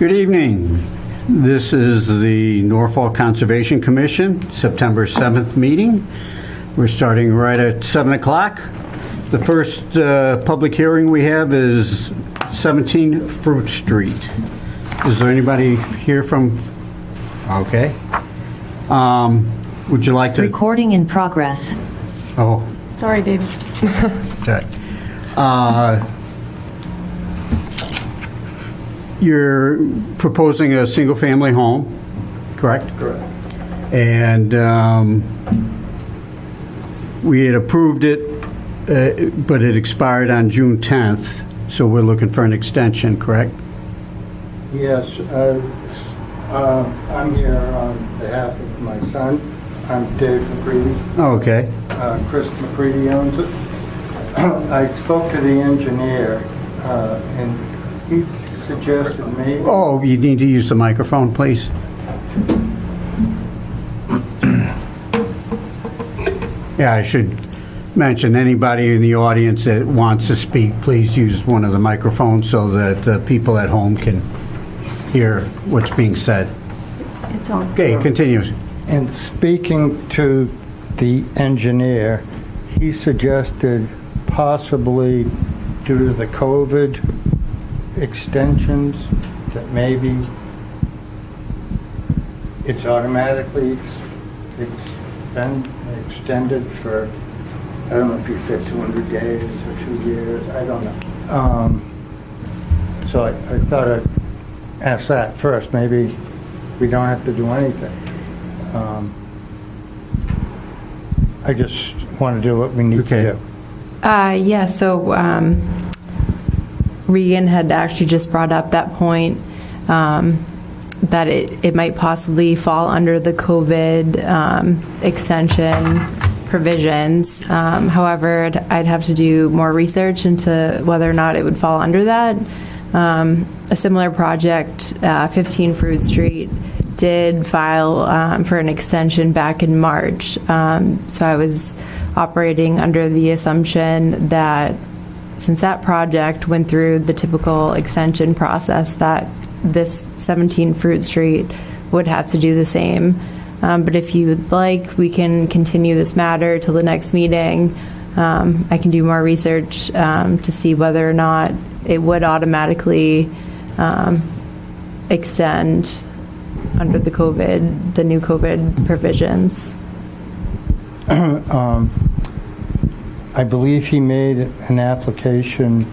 Good evening. This is the Norfolk Conservation Commission, September 7th meeting. We're starting right at 7 o'clock. The first public hearing we have is 17 Fruit Street. Is there anybody here from... Okay. Would you like to... Recording in progress. Oh. Sorry, David. Okay. You're proposing a single-family home, correct? Correct. And we had approved it, but it expired on June 10th, so we're looking for an extension, correct? Yes, I'm here on behalf of my son. I'm Dave McCready. Oh, okay. Chris McCready owns it. I spoke to the engineer, and he suggested maybe... Oh, you need to use the microphone, please. Yeah, I should mention anybody in the audience that wants to speak, please use one of the microphones so that the people at home can hear what's being said. It's on. Okay, continue. And speaking to the engineer, he suggested possibly due to the COVID extensions that maybe it's automatically extended for, I don't know if he said 200 days or 2 years, I don't know. So I thought I'd ask that first. Maybe we don't have to do anything. I just want to do what we need to do. Yeah, so Regan had actually just brought up that point that it might possibly fall under the COVID extension provisions. However, I'd have to do more research into whether or not it would fall under that. A similar project, 15 Fruit Street, did file for an extension back in March. So I was operating under the assumption that since that project went through the typical extension process, that this 17 Fruit Street would have to do the same. But if you'd like, we can continue this matter till the next meeting. I can do more research to see whether or not it would automatically extend under the new COVID provisions. I believe he made an application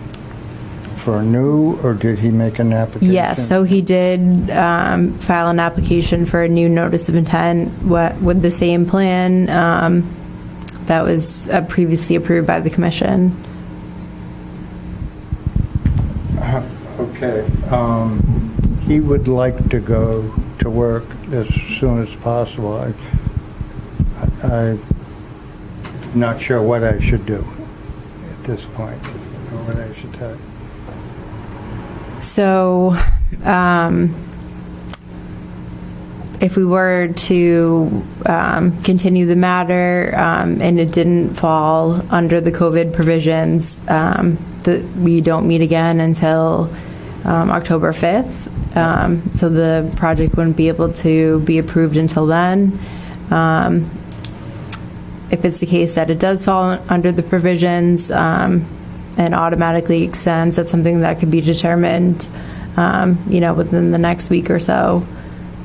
for a new, or did he make an application? Yes, so he did file an application for a new notice of intent with the same plan that was previously approved by the commission. Okay. He would like to go to work as soon as possible. I'm not sure what I should do at this point, or what I should tell you. So, if we were to continue the matter and it didn't fall under the COVID provisions, we don't meet again until October 5th. So the project wouldn't be able to be approved until then. If it's the case that it does fall under the provisions and automatically extends, that's something that could be determined, within the next week or so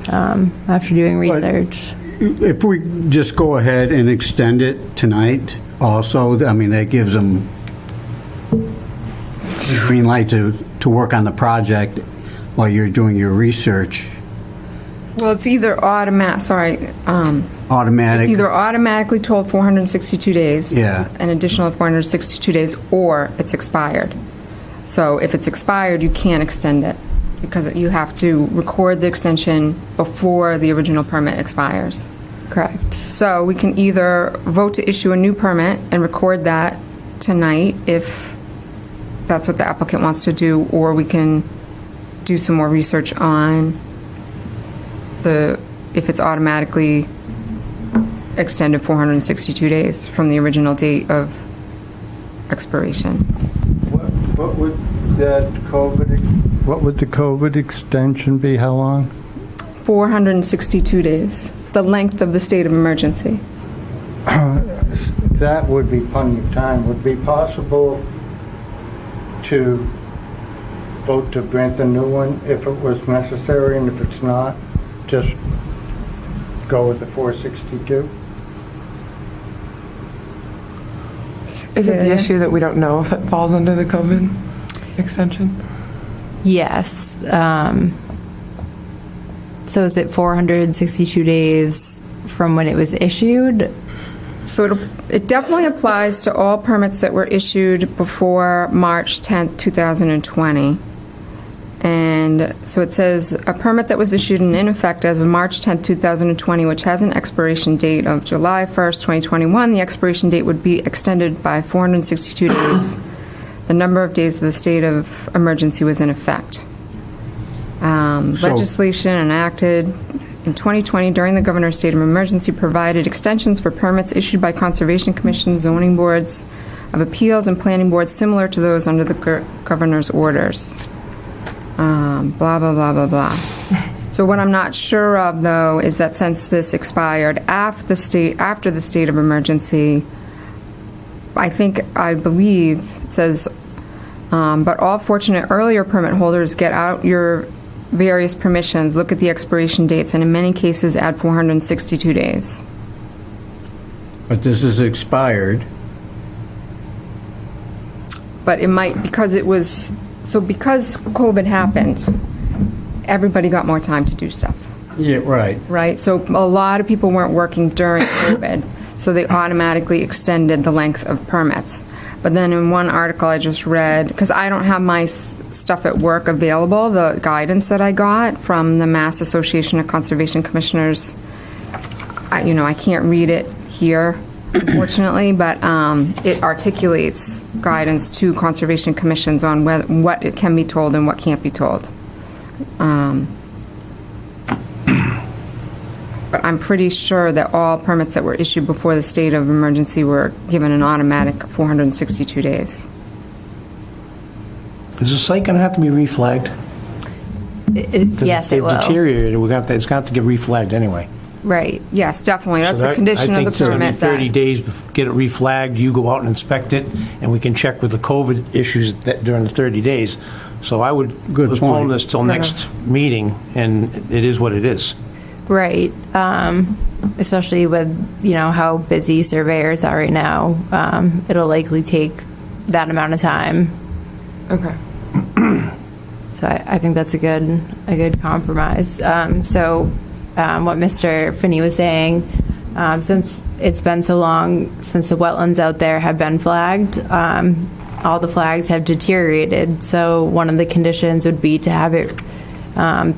after doing research. But if we just go ahead and extend it tonight, also, I mean, that gives them green light to work on the project while you're doing your research. Well, it's either automatic. Automatic. It's either automatically told 462 days, Yeah. an additional 462 days, or it's expired. So if it's expired, you can't extend it because you have to record the extension before the original permit expires. Correct. So we can either vote to issue a new permit and record that tonight if that's what the applicant wants to do, or we can do some more research on if it's automatically extended 462 days from the original date of expiration. What would that COVID, what would the COVID extension be? How long? 462 days, the length of the state of emergency. That would be plenty of time. Would it be possible to vote to grant the new one if it was necessary, and if it's not, just go with the 462? Is it the issue that we don't know if it falls under the COVID extension? Yes. So is it 462 days from when it was issued? So it definitely applies to all permits that were issued before March 10th, 2020. And so it says, a permit that was issued and in effect as of March 10th, 2020, which has an expiration date of July 1st, 2021, the expiration date would be extended by 462 days. The number of days the state of emergency was in effect. Legislation enacted in 2020 during the governor's state of emergency provided extensions for permits issued by conservation commissions, zoning boards of appeals, and planning boards similar to those under the governor's orders. Blah, blah, blah, blah, blah. So what I'm not sure of, though, is that since this expired after the state of emergency, I believe it says, but all fortunate earlier permit holders get out your various permissions, look at the expiration dates, and in many cases add 462 days. But this is expired. But it might, because COVID happened, everybody got more time to do stuff. Yeah, right. Right? So a lot of people weren't working during COVID, so they automatically extended the length of permits. But then in one article I just read, because I don't have my stuff at work available, the guidance that I got from the Mass Association of Conservation Commissioners, I can't read it here, unfortunately, but it articulates guidance to conservation commissions on what it can be told and what can't be told. But I'm pretty sure that all permits that were issued before the state of emergency were given an automatic 462 days. Is the site going to have to be reflagged? Yes, it will. They've deteriorated. It's going to have to get reflagged anyway. Right. Yes, definitely. That's a condition of the I think it's going to permit. be 30 days, get it reflagged, you go out and inspect it, and we can check with the COVID issues during the 30 days. So I would postpone this till next meeting, and it is what it is. Right. Especially with, how busy surveyors are right now. It'll likely take that amount of time. Okay. So I think that's a good compromise. What Mr. Finney was saying, since it's been so long since the wetlands out there have been flagged, all the flags have deteriorated. So one of the conditions would be to have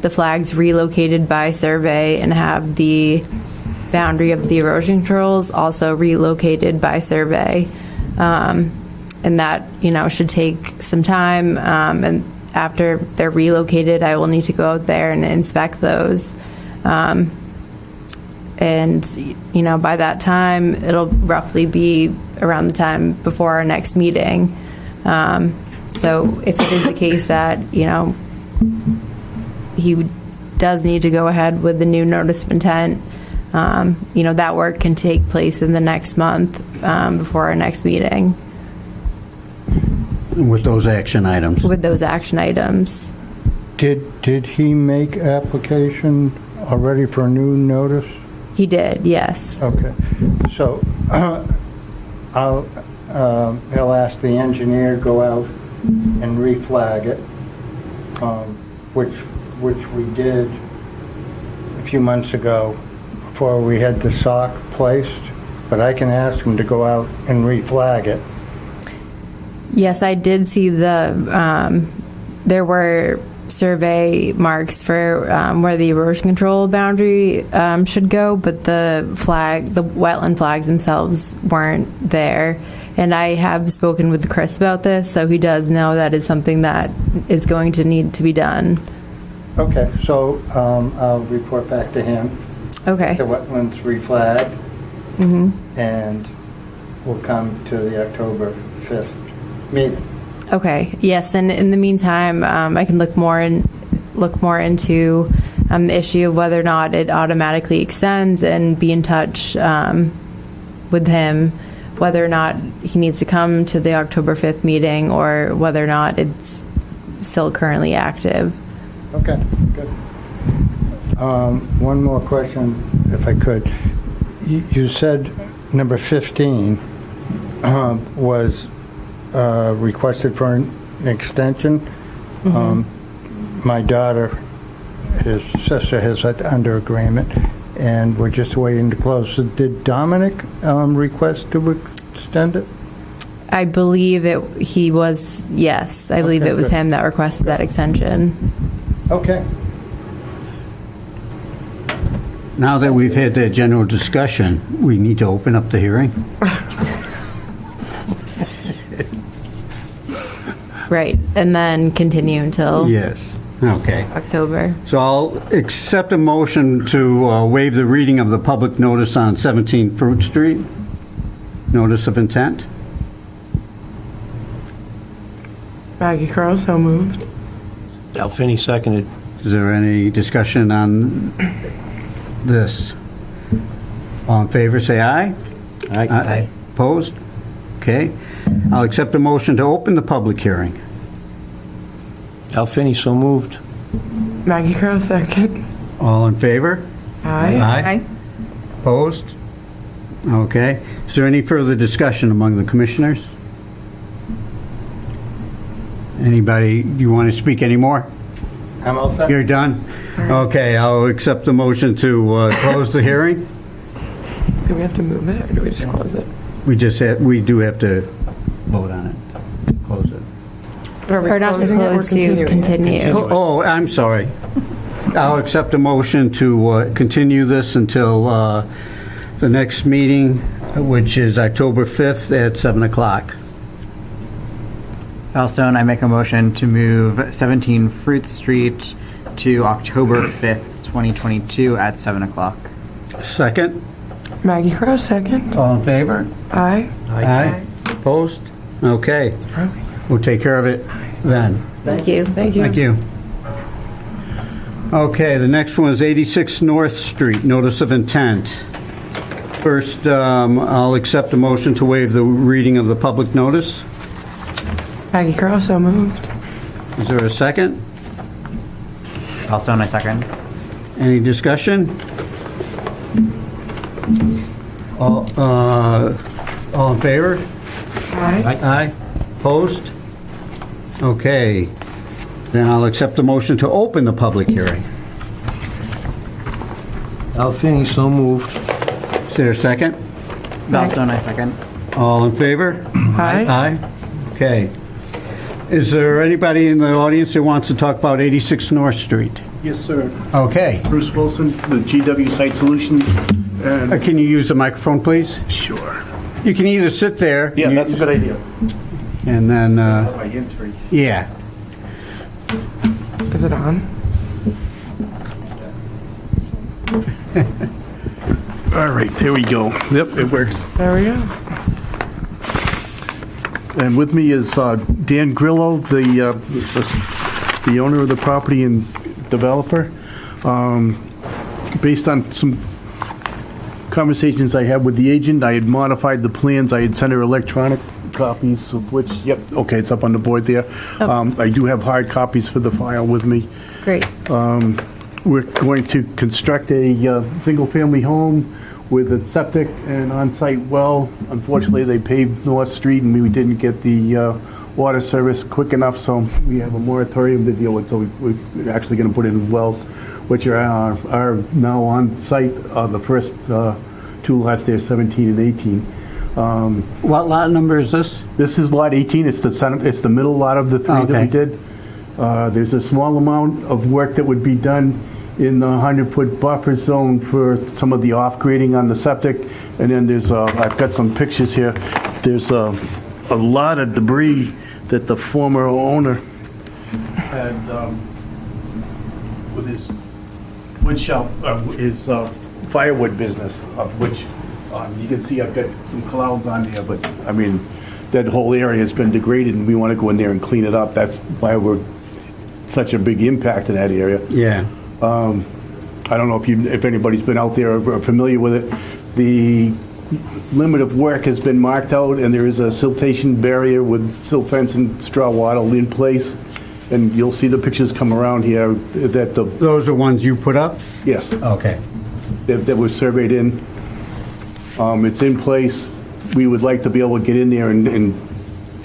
the flags relocated by survey and have the boundary of the erosion controls also relocated by survey. And that, should take some time. And after they're relocated, I will need to go out there and inspect those. And by that time, it'll roughly be around the time before our next meeting. So if it is the case that, he does need to go ahead with the new notice of intent, that work can take place in the next month before our next meeting. With those action items. With those action items. Did he make application already for a new notice? He did, yes. Okay. So he'll ask the engineer to go out and reflag it, which we did a few months ago before we had the sock placed, but I can ask him to go out and reflag it. Yes, I did see there were survey marks for where the erosion control boundary should go, but the wetland flags themselves weren't there. And I have spoken with Chris about this, so he does know that is something that is going to need to be done. Okay, so I'll report back to him. Okay. The wetlands reflagged, and we'll come to the October 5th meeting. Okay. Yes, and in the meantime, I can look more into the issue of whether or not it automatically extends and be in touch with him, whether or not he needs to come to the October 5th meeting or whether or not it's still currently active. Okay, good. One more question, if I could. You said number 15 was requested for an extension. My daughter, his sister, has it under agreement, and we're just waiting to close. So did Dominic request to extend it? I believe he was, yes. I believe Okay, it was good. him that requested that extension. Okay. Now that we've had that general discussion, we need to open up the hearing. Right, and then continue until Yes. Okay. October. So I'll accept a motion to waive the reading of the public notice on 17 Fruit Street. Notice of intent. Maggie Carl, so moved. Al Finney seconded. Is there any discussion on this? All in favor, say aye. Aye. Opposed? Okay. I'll accept a motion to open the public hearing. Al Finney, so moved. Maggie Carl, second. All in favor? Aye. Aye. Opposed? Okay. Is there any further discussion among the commissioners? Anybody, you want to speak anymore? I'm all set. You're done? Okay, I'll accept the motion to close the hearing. Do we have to move it, or do we just close it? We do have to vote on it. Close it. Are we Or not to closing it or close, to continuing it? continue. Oh, I'm sorry. I'll accept a motion to continue this until the next meeting, which is October 5th at 7 o'clock. Stone, I make a motion to move 17 Fruit Street to October 5th, 2022 at 7 o'clock. Second? Maggie Carl, second. All in favor? Aye. Aye. Opposed? Okay. We'll take care of it then. Thank you. Thank you. Thank you. Okay, the next one is 86 North Street, notice of intent. First, I'll accept a motion to waive the reading of the public notice. Maggie Carl, so moved. Is there a second? Stone, I second. Any discussion? All in favor? Aye. Aye. Opposed? Okay. Then I'll accept the motion to open the public hearing. Al Finney, so moved. Is there a second? Stone, I second. All in favor? Aye. Aye. Okay. Is there anybody in the audience that wants to talk about 86 North Street? Yes, sir. Okay. Bruce Wilson, the GW Site Solutions. And Can you use the microphone, please? sure. You can either sit there. Yeah, that's a good idea. And then, My hands free. yeah. Is it on? All right, here we go. Yep, it works. There we go. And with me is Dan Grillo, the owner of the property and developer. Based on some conversations I had with the agent, I had modified the plans. I had sent her electronic copies of which, yep, okay, it's up on the board there. I do have hard copies for the file with me. Great. We're going to construct a single-family home with a septic and on-site well. Unfortunately, they paved North Street, and we didn't get the water service quick enough, so we have a moratorium to deal with. So we're actually going to put in wells, which are now on site. The first two lots there, 17 and 18. What lot number is this? This is lot 18. It's the middle lot of the three that we did. There's a small amount of work that would be done in the 100-foot buffer zone for some of the off-grading on the septic. And then there's, I've got some pictures here. There's a lot of debris that the former owner had with his wood shop, his firewood business, of which you can see I've got some clouds on here, but I mean, that whole area has been degraded, and we want to go in there and clean it up. That's why we're such a big impact in that area. Yeah. I don't know if anybody's been out there or familiar with it. The limit of work has been marked out, and there is a siltation barrier with silt fence and straw wattle in place. And you'll see the pictures come around here that Those are ones you put up? yes, Okay. that was surveyed in. It's in place. We would like to be able to get in there and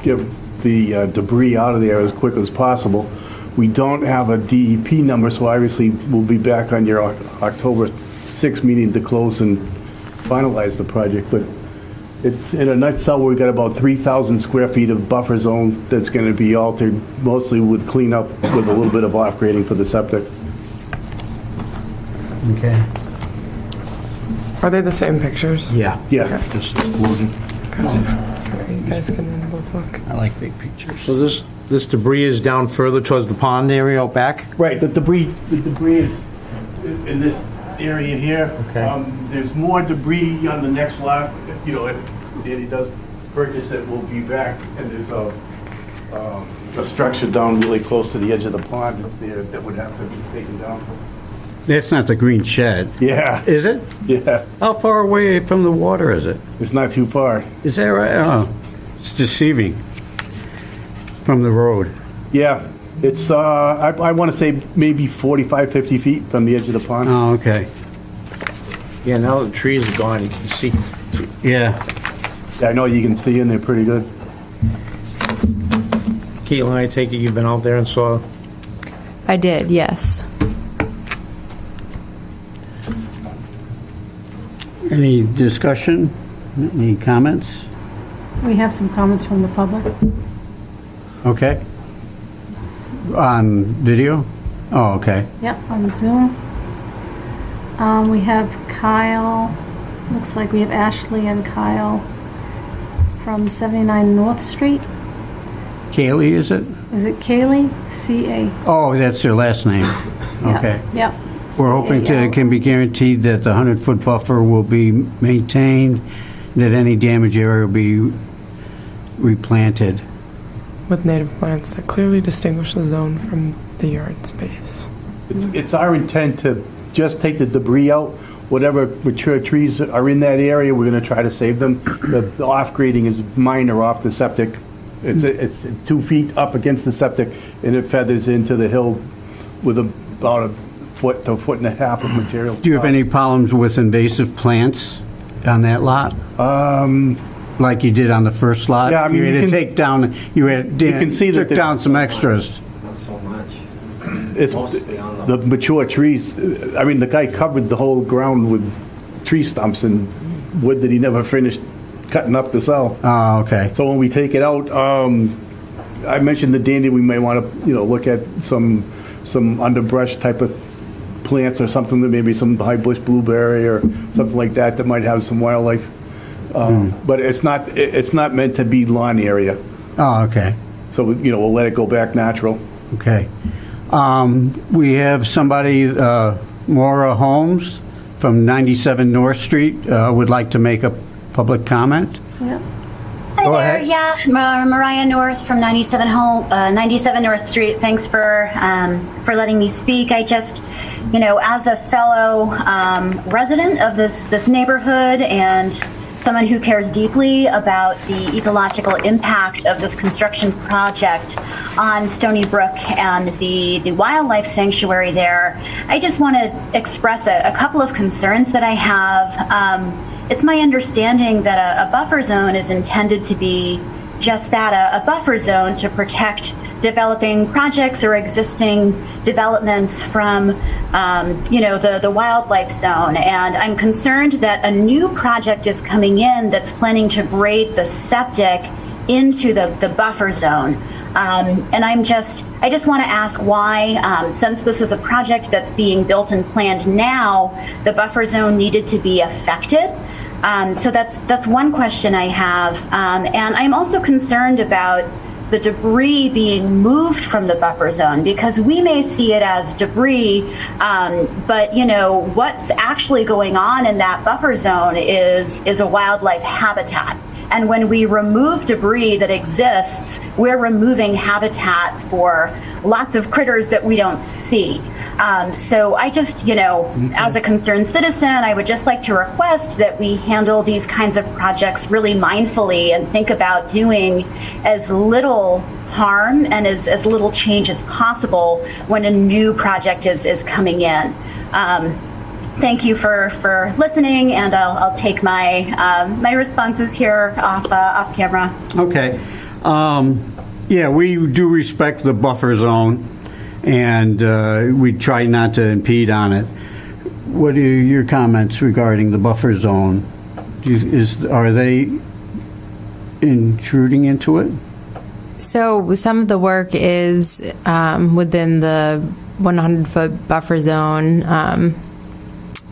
get the debris out of there as quick as possible. We don't have a DEP number, so obviously we'll be back on your October 6th meeting to close and finalize the project. But it's in a nutshell, we've got about 3,000 square feet of buffer zone that's going to be altered, mostly with cleanup with a little bit of off-grading for the septic. Okay. Are they the same pictures? Yeah. Yeah. Just moving. You guys can both look. I like big pictures. So this debris is down further towards the pond area out back? Right, the debris is in this area here. Okay. There's more debris on the next lot. You know, if Danny does purchase it, we'll be back, and there's a structure down really close to the edge of the pond that's there that would have to be taken down. That's not the green shed. Yeah, Is it? yeah, How far away from the water is it? it's not too far. Is that right? Oh, it's deceiving. From the road. Yeah, it's, I want to say maybe 45, 50 feet from the edge of the pond. Oh, okay. Yeah, now the trees are gone, you can see. Yeah. I know you can see in there pretty good. Caitlin, I take it you've been out there and saw. I did, yes. Any discussion? Any comments? We have some comments from the public. Okay. On video? Oh, okay. Yep, on Zoom. We have Kyle, looks like we have Ashley and Kyle from 79 North Street. Kaylee, is it? Is it Kaylee? C-A. Oh, that's their last name. Yep, Okay. Yep. We're hoping that it can be guaranteed that the 100-foot buffer will be maintained, that any damaged area will be replanted. With native plants that clearly distinguish the zone from the yard space. It's our intent to just take the debris out. Whatever mature trees are in that area, we're going to try to save them. The off-grading is minor off the septic. It's 2 feet up against the septic, and it feathers into the hill with about a foot to a foot and a half of material. Do you have any problems with invasive plants on that lot? Like you did on the first lot? Yeah, I mean, you had to take down, you can see that took down some extras. Not so much. It's Mostly on the mature trees. I mean, the guy covered the whole ground with tree stumps and wood that he never finished cutting up to sell. Oh, okay. So when we take it out, I mentioned to Danny we may want to, look at some underbrush type of plants or something, that maybe some high bush blueberry or something like that might have some wildlife. But it's not meant to be lawn area. Oh, okay. So we'll let it go back natural. Okay. We have somebody, Maura Holmes from 97 North Street, would like to make a public comment. Yep. Hi Go there. ahead. Yeah, Mariah North from 97 North Street. Thanks for letting me speak. I just, as a fellow resident of this neighborhood and someone who cares deeply about the ecological impact of this construction project on Stony Brook and the wildlife sanctuary there, I just want to express a couple of concerns that I have. It's my understanding that a buffer zone is intended to be just that, a buffer zone to protect developing projects or existing developments from, the wildlife zone. And I'm concerned that a new project is coming in that's planning to grade the septic into the buffer zone. And I just want to ask why, since this is a project that's being built and planned now, the buffer zone needed to be affected. So that's one question I have. And I'm also concerned about the debris being moved from the buffer zone, because we may see it as debris, but what's actually going on in that buffer zone is a wildlife habitat. And when we remove debris that exists, we're removing habitat for lots of critters that we don't see. So I just, as a concerned citizen, I would just like to request that we handle these kinds of projects really mindfully and think about doing as little harm and as little change as possible when a new project is coming in. Thank you for listening, and I'll take my responses here off camera. Okay. Yeah, we do respect the buffer zone, and we try not to impede on it. What are your comments regarding the buffer zone? Are they intruding into it? So some of the work is within the 100-foot buffer zone,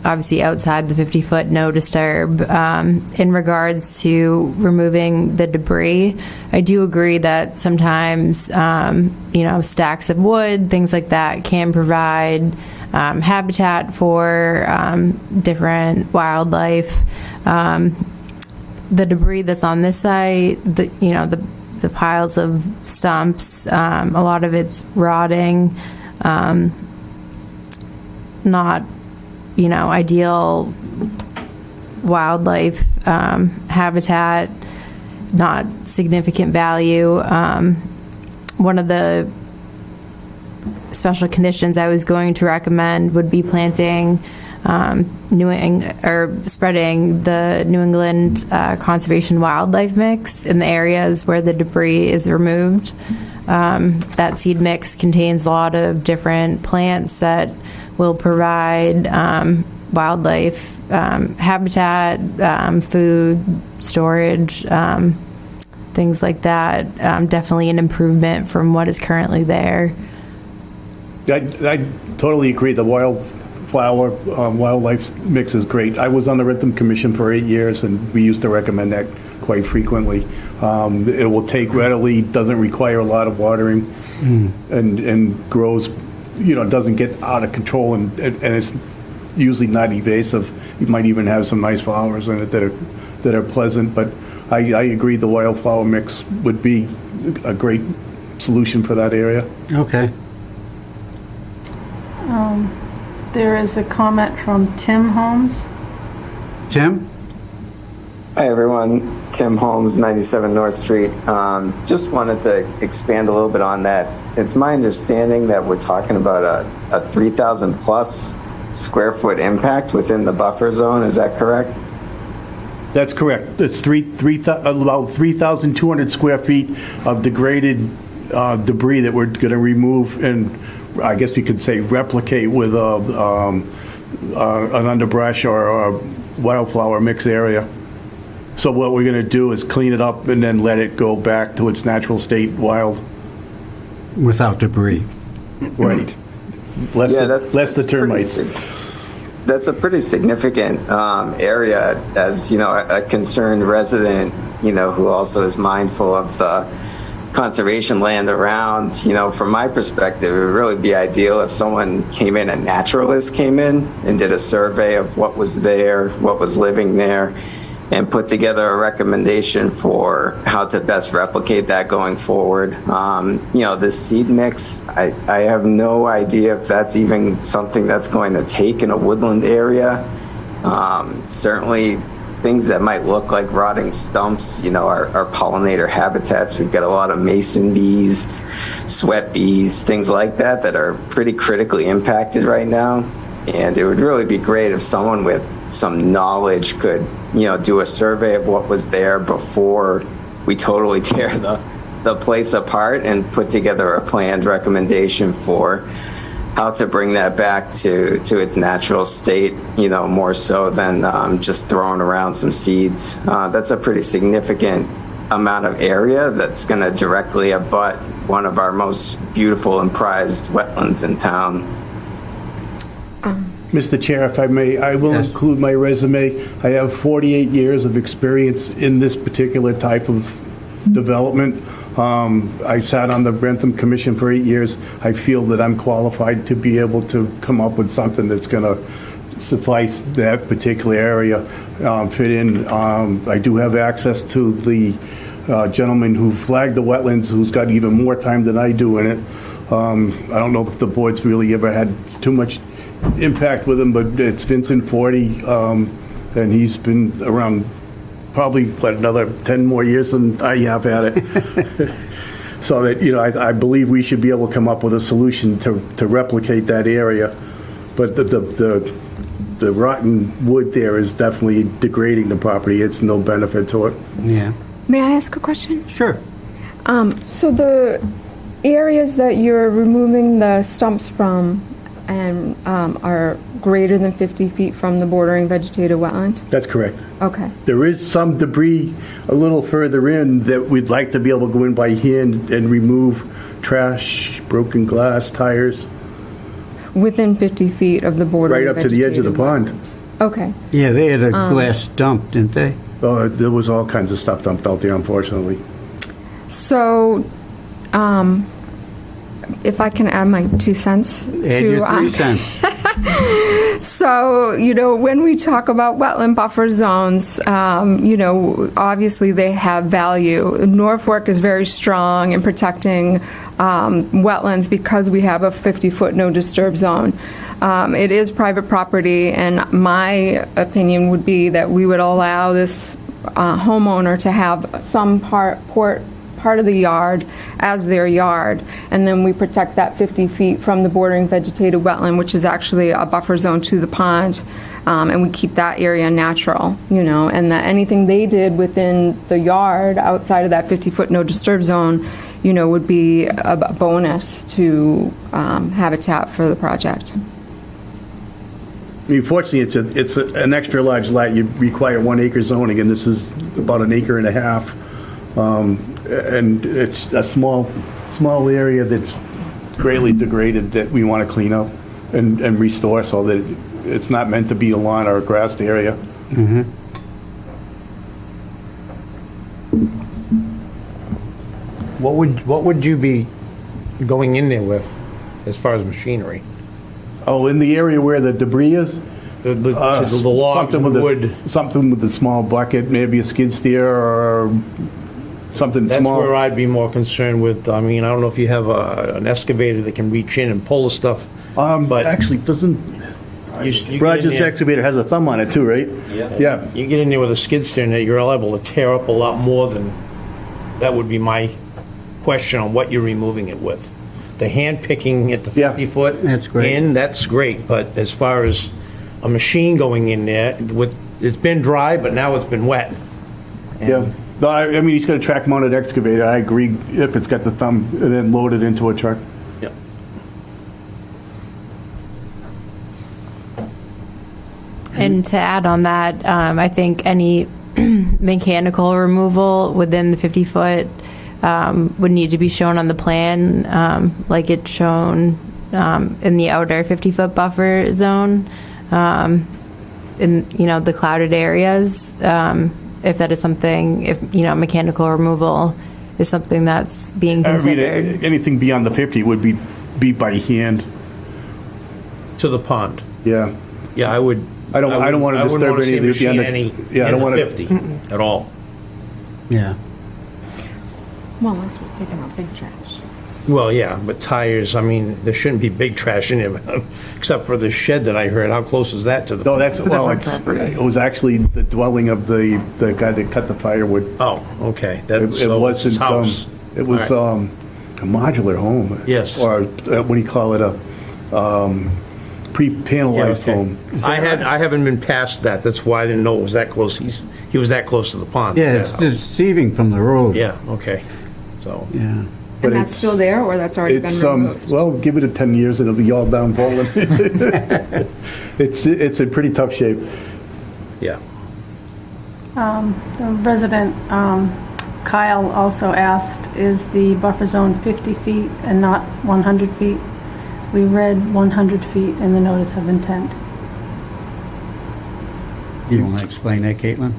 obviously outside the 50-foot no disturb. In regards to removing the debris, I do agree that sometimes, stacks of wood, things like that can provide habitat for different wildlife. The debris that's on this site, the piles of stumps, a lot of it's rotting, not, ideal wildlife habitat, not significant value. One of the special conditions I was going to recommend would be planting spreading the New England conservation wildlife mix in the areas where the debris is removed. That seed mix contains a lot of different plants that will provide wildlife habitat, food, storage, things like that. Definitely an improvement from what is currently there. I totally agree. The wildflower wildlife mix is great. I was on the Rhythm Commission for 8 years, and we used to recommend that quite frequently. It will take readily, doesn't require a lot of watering, and grows, doesn't get out of control, and it's usually not invasive. You might even have some nice flowers in it that are pleasant. But I agree, the wildflower mix would be a great solution for that area. Okay. There is a comment from Tim Holmes. Tim? Hi everyone, Tim Holmes, 97 North Street. Just wanted to expand a little bit on that. It's my understanding that we're talking about a 3,000 plus square foot impact within the buffer zone. Is that correct? That's correct. It's about 3,200 square feet of degraded debris that we're going to remove, and I guess you could say replicate with an underbrush or a wildflower mix area. So what we're going to do is clean it up and then let it go back to its natural state, wild. Without debris. Right. Less the termites. That's a pretty significant area, as a concerned resident, who also is mindful of the conservation land around. From my perspective, it would really be ideal if someone came in, a naturalist came in and did a survey of what was there, what was living there, and put together a recommendation for how to best replicate that going forward. This seed mix, I have no idea if that's even something that's going to take in a woodland area. Certainly things that might look like rotting stumps, are pollinator habitats. We've got a lot of mason bees, sweat bees, things like that are pretty critically impacted right now. And it would really be great if someone with some knowledge could, do a survey of what was there before we totally tear the place apart, and put together a planned recommendation for how to bring that back to its natural state, more so than just throwing around some seeds. That's a pretty significant amount of area that's going to directly abut one of our most beautiful and prized wetlands in town. Mr. Chair, if I may, I will include my resume. I have 48 years of experience in this particular type of development. I sat on the Bentham Commission for 8 years. I feel that I'm qualified to be able to come up with something that's going to suffice that particular area fit in. I do have access to the gentleman who flagged the wetlands, who's got even more time than I do in it. I don't know if the board's really ever had too much impact with him, but it's Vincent Forty, and he's been around probably another 10 more years than I have had it. So that, I believe we should be able to come up with a solution to replicate that area. But the rotten wood there is definitely degrading the property. It's no benefit to it. Yeah. May I ask a question? Sure. So the areas that you're removing the stumps from and are greater than 50 feet from the bordering vegetated wetland? That's correct. Okay. There is some debris a little further in that we'd like to be able to go in by hand and remove trash, broken glass, tires. Within 50 feet of the bordering Right up to the edge of the pond. Okay. Yeah, they had a glass dump, didn't they? There was all kinds of stuff dumped out there, unfortunately. So, if I can add my 2 cents. Add your 3 cents. So, when we talk about wetland buffer zones, obviously they have value. Norfolk is very strong in protecting wetlands because we have a 50-foot no disturb zone. It is private property, and my opinion would be that we would allow this homeowner to have some part of the yard as their yard, and then we protect that 50 feet from the bordering vegetated wetland, which is actually a buffer zone to the pond, and we keep that area natural, and that anything they did within the yard outside of that 50-foot no disturb zone, would be a bonus to habitat for the project. I mean, fortunately, it's an extra large lot. You require 1 acre zoning, and this is about 1.5 acres. And it's a small area that's greatly degraded that we want to clean up and restore so that it's not meant to be a lawn or a grassed area. Mm-hmm. What would you be going in there with as far as machinery? Oh, in the area where the debris is? The logs, something with wood. Something with a small bucket, maybe a skid steer or something That's small. where I'd be more concerned with. I mean, I don't know if you have an excavator that can reach in and pull the stuff. But actually, doesn't you Roger's excavator has a thumb on it too, right? Yeah. You get in there with a skid steer and you're liable to tear up a lot more than that. Would be my question on what you're removing it with. The hand picking at the 50 foot that's great. that's great. But as far as a machine going in there, it's been dry, but now it's been wet. Yeah. No, I mean, he's got a track-mounted excavator. I agree if it's got the thumb and then load it into a truck. Yep. And to add on that, I think any mechanical removal within the 50-foot would need to be shown on the plan, like it's shown in the outer 50-foot buffer zone, in the clouded areas. If that is something, if mechanical removal is something that's being considered. I mean, anything beyond the 50 would be by hand. To the pond. Yeah. Yeah, I would. I don't want to disturb any of the I don't want to 50 at all. Yeah. Well, unless we're taking out big trash. Well, yeah, but tires, I mean, there shouldn't be big trash in there, except for the shed that I heard. How close is that to the... No, it was actually the dwelling of the guy that cut the firewood. Oh, okay. It wasn't... house. It was a modular home. Yes. Or what do you call it? A pre-panelized home. I haven't been past that. That's why I didn't know it was that close. He was that close to the pond. Yeah, it's deceiving from the road. Yeah, okay. So... Yeah. And that's still there, or that's already been removed? Well, give it 10 years and it'll be all down falling. It's in pretty tough shape. Yeah. The resident, Kyle, also asked, is the buffer zone 50 feet and not 100 feet? We read 100 feet in the notice of intent. You want to explain that, Caitlin?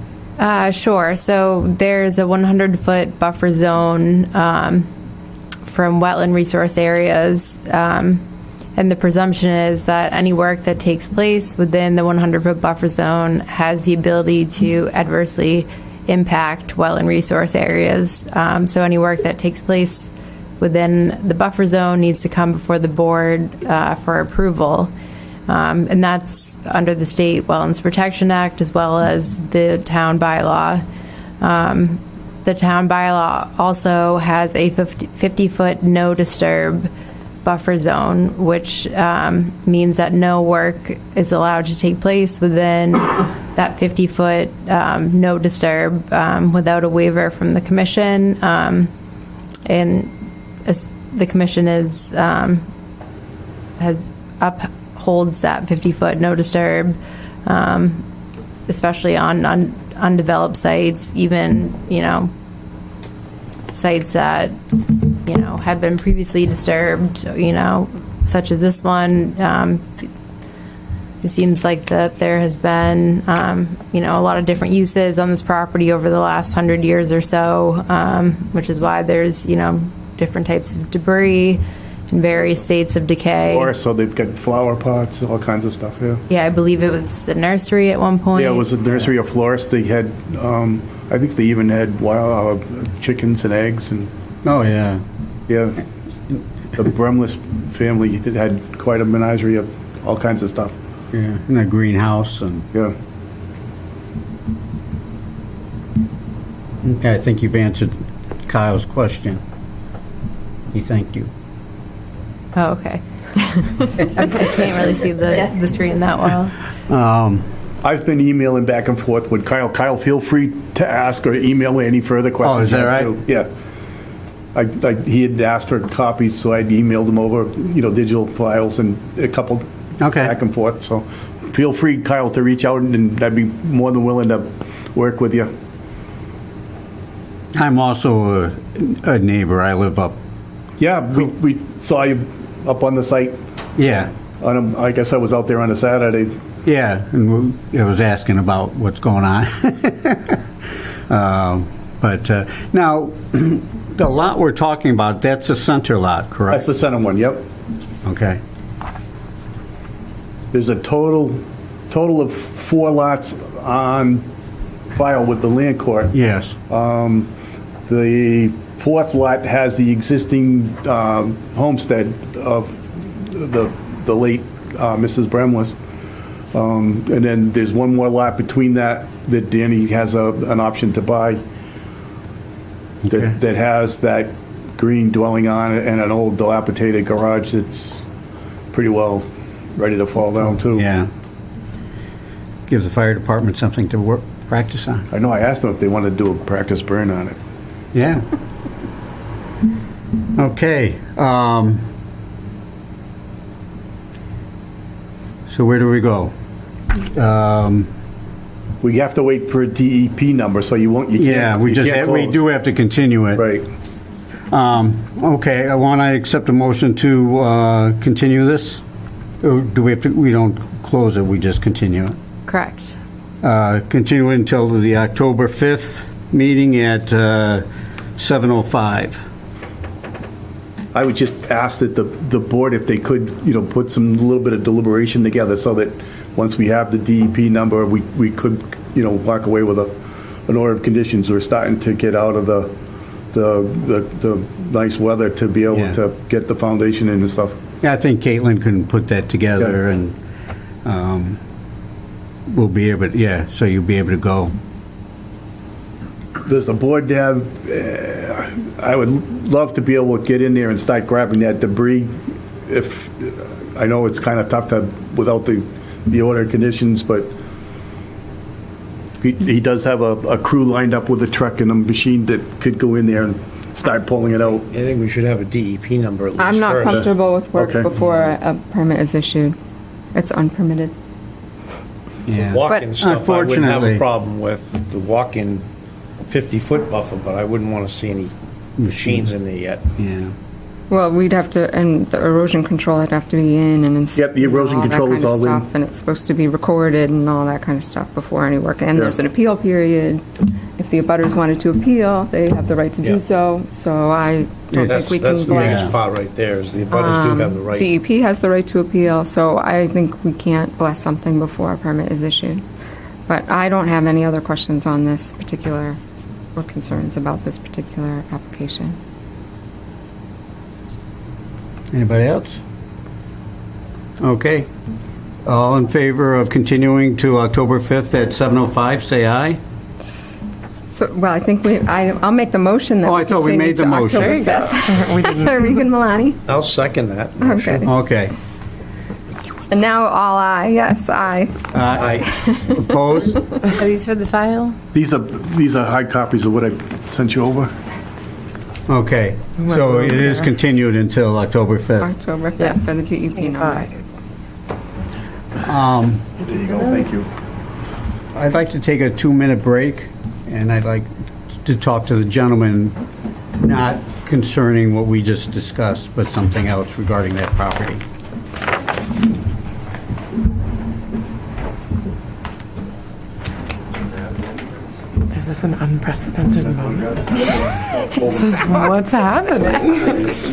Sure. So there's a 100-foot buffer zone from wetland resource areas And the presumption is that any work that takes place within the 100-foot buffer zone has the ability to adversely impact well and resource areas. So any work that takes place within the buffer zone needs to come before the board for approval. And that's under the State Wetlands Protection Act as well as the town bylaw. The town bylaw also has a 50-foot no disturb buffer zone, which means that no work is allowed to take place within that 50-foot no disturb without a waiver from the commission. And the commission upholds that 50-foot no disturb, especially on undeveloped sites, even, sites that, have been previously disturbed, such as this one. It seems like that there has been, a lot of different uses on this property over the last 100 years or so, which is why there's, different types of debris in various states of decay. Or so they've got flower pots, all kinds of stuff, yeah. Yeah, I believe it was a nursery at one point. Yeah, it was a nursery of florists. They had, I think they even had wild chickens and eggs. And Oh, yeah. yeah, the Bremlis family had quite a menagerie of all kinds of stuff. Yeah, in a greenhouse. And Yeah. okay, I think you've answered Kyle's question. He thanked you. Oh, okay. I can't really see the screen that well. I've been emailing back and forth with Kyle. Kyle, feel free to ask or email me any further questions. Oh, is that right? Too. Yeah. He had asked for copies, so I'd emailed him over, digital files and a couple back and forth. So feel free, Kyle, to reach out, and I'd be more than willing to work with you. I'm also a neighbor. I live up. Yeah, we saw you up on the site. Yeah. I guess I was out there on a Saturday. Yeah, and I was asking about what's going on. But now, the lot we're talking about, that's a center lot, correct? That's the center one, yep. Okay. There's a total of 4 lots on file with the land court. Yes. The 4th lot has the existing homestead of the late Mrs. Bremlis. And then there's one more lot between that Danny has an option to buy that has that green dwelling on it and an old dilapidated garage that's pretty well ready to fall down too. Yeah. Gives the fire department something to practice on. I know I asked them if they wanted to do a practice burn on it. Yeah. Okay. So where do we go? We have to wait for a DEP number, so you won't. Yeah, we do have to continue it. Right. Okay. I want to accept a motion to continue this. Or do we have to? We don't close it. We just continue it. Correct. Continue it until the October 5th meeting at 7:05. I would just ask that the board, if they could, put some little bit of deliberation together so that once we have the DEP number, we could, walk away with an order of conditions. We're starting to get out of the nice weather to be able to get the foundation in and stuff. Yeah, I think Caitlin can put that together and we'll be able to, so you'll be able to go. Does the board have, I would love to be able to get in there and start grabbing that debris. I know it's kind of tough to without the order conditions, but he does have a crew lined up with a truck and a machine that could go in there and start pulling it out. I think we should have a DEP number at least. I'm not first. comfortable with work Okay. before a permit is issued. It's unpermitted. Yeah. Walk-in But stuff, I wouldn't have unfortunately- a problem with the walk-in 50-foot buffer, but I wouldn't want to see any machines in there yet. Yeah. Well, we'd have to, and the erosion control would have to be in and Yep, the erosion all that control kind is of all in. stuff, and it's supposed to be recorded and all that kind of stuff before any work. And Yeah. there's an appeal period. If the abutters wanted to appeal, they have the right to Yeah. do so. So I don't think That's we can the bless. biggest part right there, is the abutters do have the right. DEP has the right to appeal, so I think we can't bless something before a permit is issued. But I don't have any other questions on this particular, or concerns about this particular application. Anybody else? Okay. All in favor of continuing to October 5th at 7:05, say aye. So, well, I think I'll make the motion that Oh, I we thought we continue made the to motion. October 5th. We didn't. Regan Milani. I'll second that. Okay. Okay. And now all aye, yes, aye. Aye. Opposed? Are these for the file? These are hard copies of what I sent you over. Okay. So it is continued until October 5th. October 5th for the DEP number. There you go, thank you. I'd like to take a 2-minute break, and I'd like to talk to the gentleman, not concerning what we just discussed, but something else regarding that property. Is this an unprecedented moment? This is what's happening. This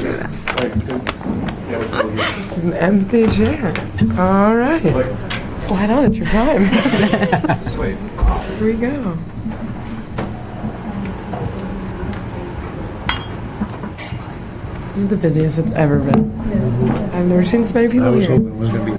is an empty chair. All right. Slide on, it's your time. Here we go. This is the busiest it's ever been. I've never seen so many I people was here. hoping it was going to be.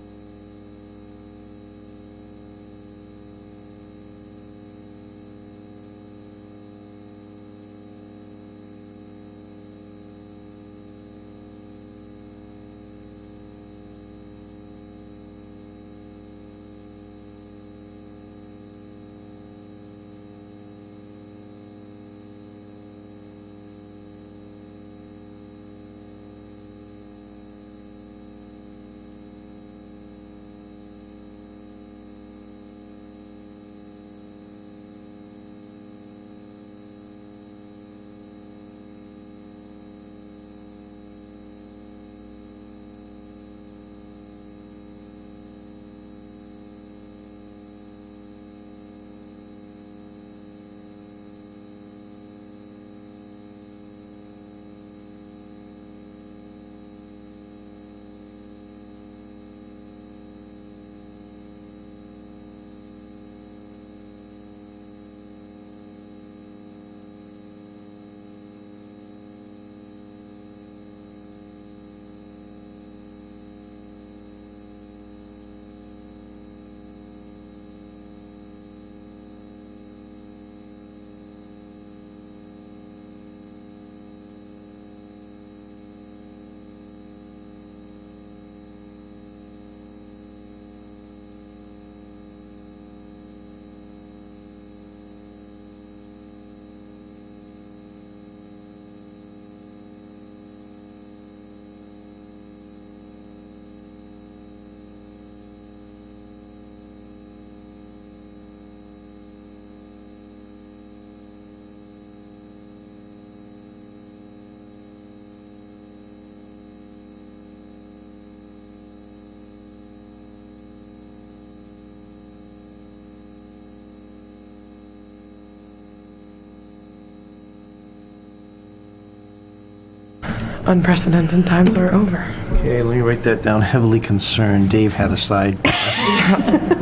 Unprecedented times are over. Okay, let me write that down. Heavily concerned. Dave had a side.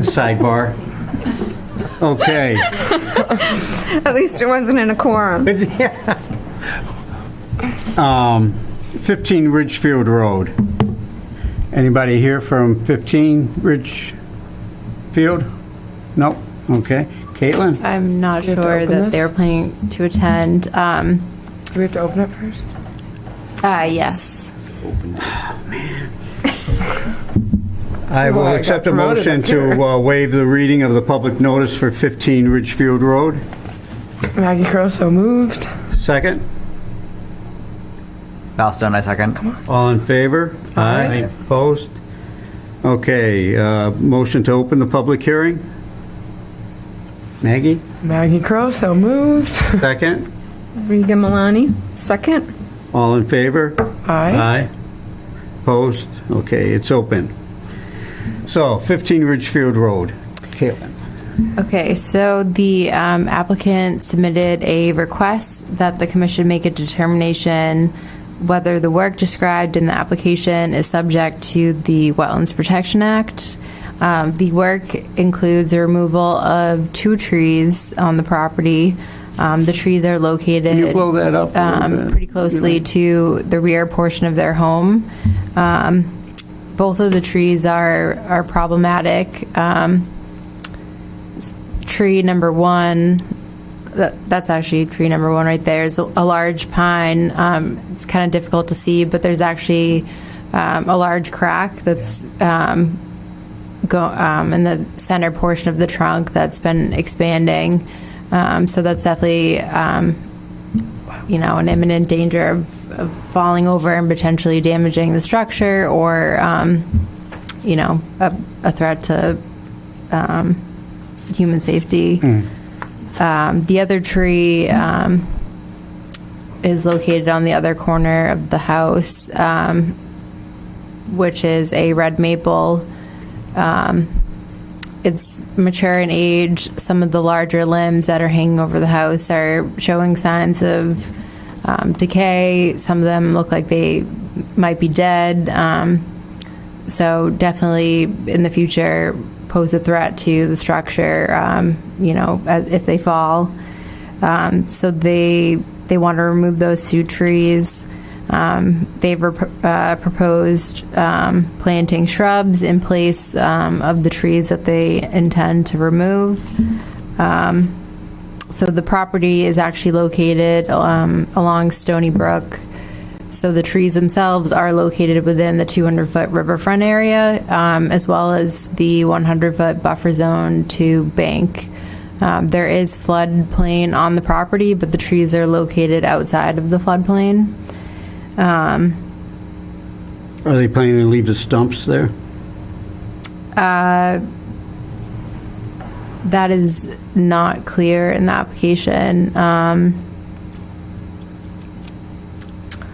Sidebar. Okay. At least it wasn't in a quorum. 15 Ridgefield Road. Anybody here from 15 Ridgefield? Nope. Okay. Caitlin? I'm not Do you have to sure open that this? they're planning to attend. Do we have to open it first? Yes. I will I accept got a promoted motion up here. to waive the reading of the public notice for 15 Ridgefield Road. Maggie Crow, so moved. Second. Valstone, I second. All in favor? Aye. Opposed? Okay, motion to open the public hearing. Maggie, Maggie Crow, so moved. second. Regan Milani, second. All in favor? Aye. Opposed? Okay, it's open. So, 15 Ridgefield Road. Caitlin. Okay, so the applicant submitted a request that the commission make a determination whether the work described in the application is subject to the Wetlands Protection Act. The work includes the removal of 2 trees on the property. The trees are located Can you blow that up a little bit? pretty closely to the rear portion of their home. Both of the trees are problematic. Tree number 1, that's actually tree number 1 right there, is a large pine. It's kind of difficult to see, but there's actually a large crack that's in the center portion of the trunk that's been expanding. So that's definitely, an imminent danger of falling over and potentially damaging the structure, or, a threat to human safety. The other tree is located on the other corner of the house, which is a red maple. It's mature in age. Some of the larger limbs that are hanging over the house are showing signs of decay. Some of them look like they might be dead. So definitely in the future pose a threat to the structure, if they fall. So they want to remove those 2 trees. They've proposed planting shrubs in place of the trees that they intend to remove. So the property is actually located along Stony Brook. So the trees themselves are located within the 200-foot riverfront area, as well as the 100-foot buffer zone to bank. There is floodplain on the property, but the trees are located outside of the floodplain. Are they planning to leave the stumps there? That is not clear in the application.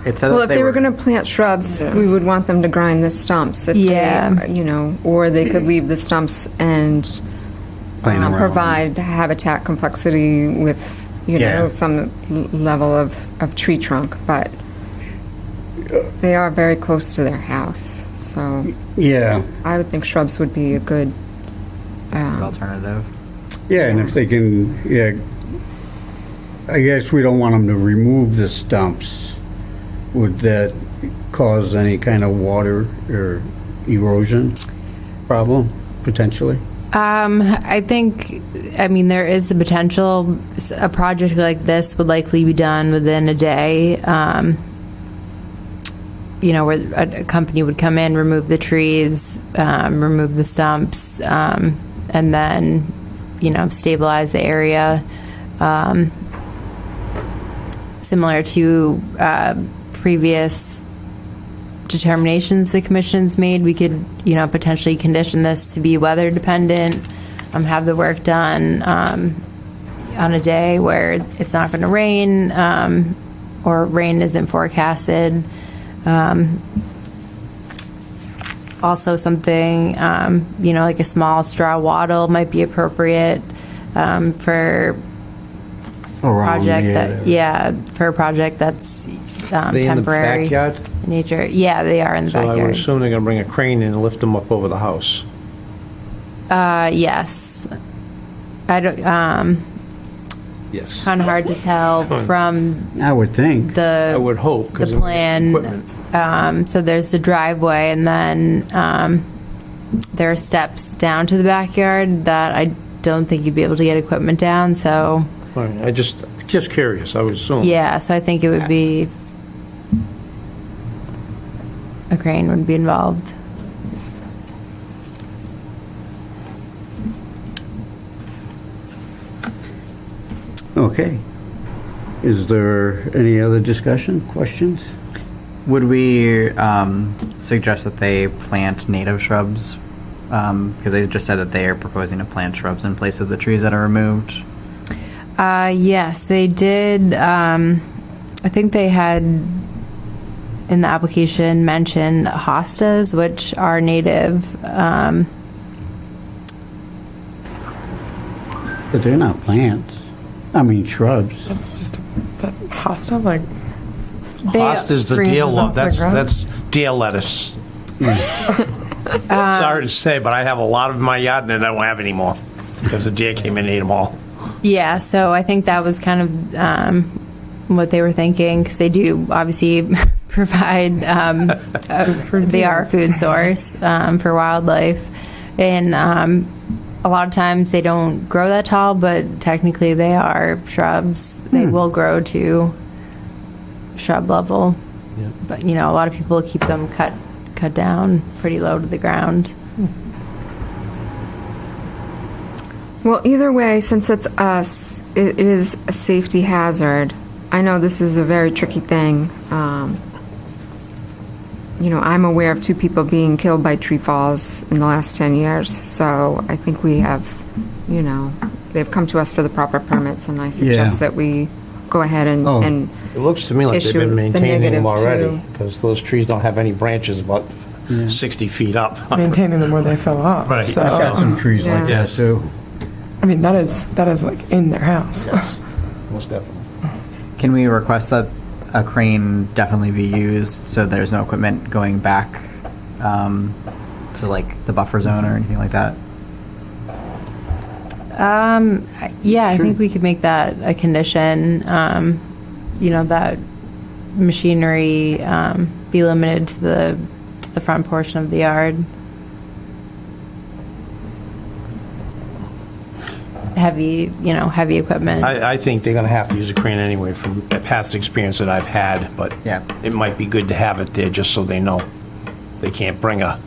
It said Well, that if they were going to plant shrubs, we would want them to grind the stumps. If they, or they could leave the stumps and provide habitat complexity with, some level of tree trunk. But they are very close to their house, so I would think shrubs would be a good alternative. Yeah, and if they can, I guess we don't want them to remove the stumps. Would that cause any kind of water or erosion problem, potentially? I think, there is the potential. A project like this would likely be done within a day, where a company would come in, remove the trees, remove the stumps, and then, stabilize the area. Similar to previous determinations the commission's made, we could, potentially condition this to be weather dependent, have the work done on a day where it's not going to rain, or rain isn't forecasted. Also something, like a small straw wattle might be appropriate for for a project that's temporary. In the backyard? Nature. Yeah, they are in the backyard. So I would assume they're going to bring a crane in and lift them up over the house. Yes. I don't. Yes. Kind of hard to tell from. I would think. I would hope, the plan. So there's the driveway, and then there are steps down to the backyard that I don't think you'd be able to get equipment down. So. Fine. I just curious. I would assume. Yeah. So I think it would be a crane would be involved. Okay. Is there any other discussion, questions? Would we suggest that they plant native shrubs? Because they just said that they are proposing to plant shrubs in place of the trees that are removed. Yes, they did. I think they had in the application mentioned hostas, which are native. But they're not plants. I mean, shrubs. That's just that hosta, like Hostas, the deer Branches love, off the that's, ground? that's deer lettuce. Sorry to say, but I have a lot of my yard and I don't have any more because the deer came in and ate them all. Yeah, so I think that was kind of what they were thinking, because they do obviously provide, they are a food source for wildlife. And a lot of times they don't grow that tall, but technically they are shrubs. They will grow to shrub level. Yeah. But, you know, a lot of people keep them cut down pretty low to the ground. Well, either way, since it's us, it is a safety hazard. I know this is a very tricky thing. You know, I'm aware of 2 people being killed by tree falls in the last 10 years. So I think we have, you know, they've come to us for the proper permits, and I suggest that we go ahead and It looks to me like they've issue been the maintaining them negative already, too. because those trees don't have any branches about 60 feet up. Maintaining them where they fell off. Right. So, I've got some trees like Yeah. that too. I mean, that is like in their house. Most definitely. Can we request that a crane definitely be used so there's no equipment going back to like the buffer zone or anything like that? Yeah, I think we could make that a condition. You know, that machinery be limited to the front portion of the yard. Heavy equipment. I think they're going to have to use a crane anyway from past experience that I've had, but Yeah. it might be good to have it there just so they know they can't bring a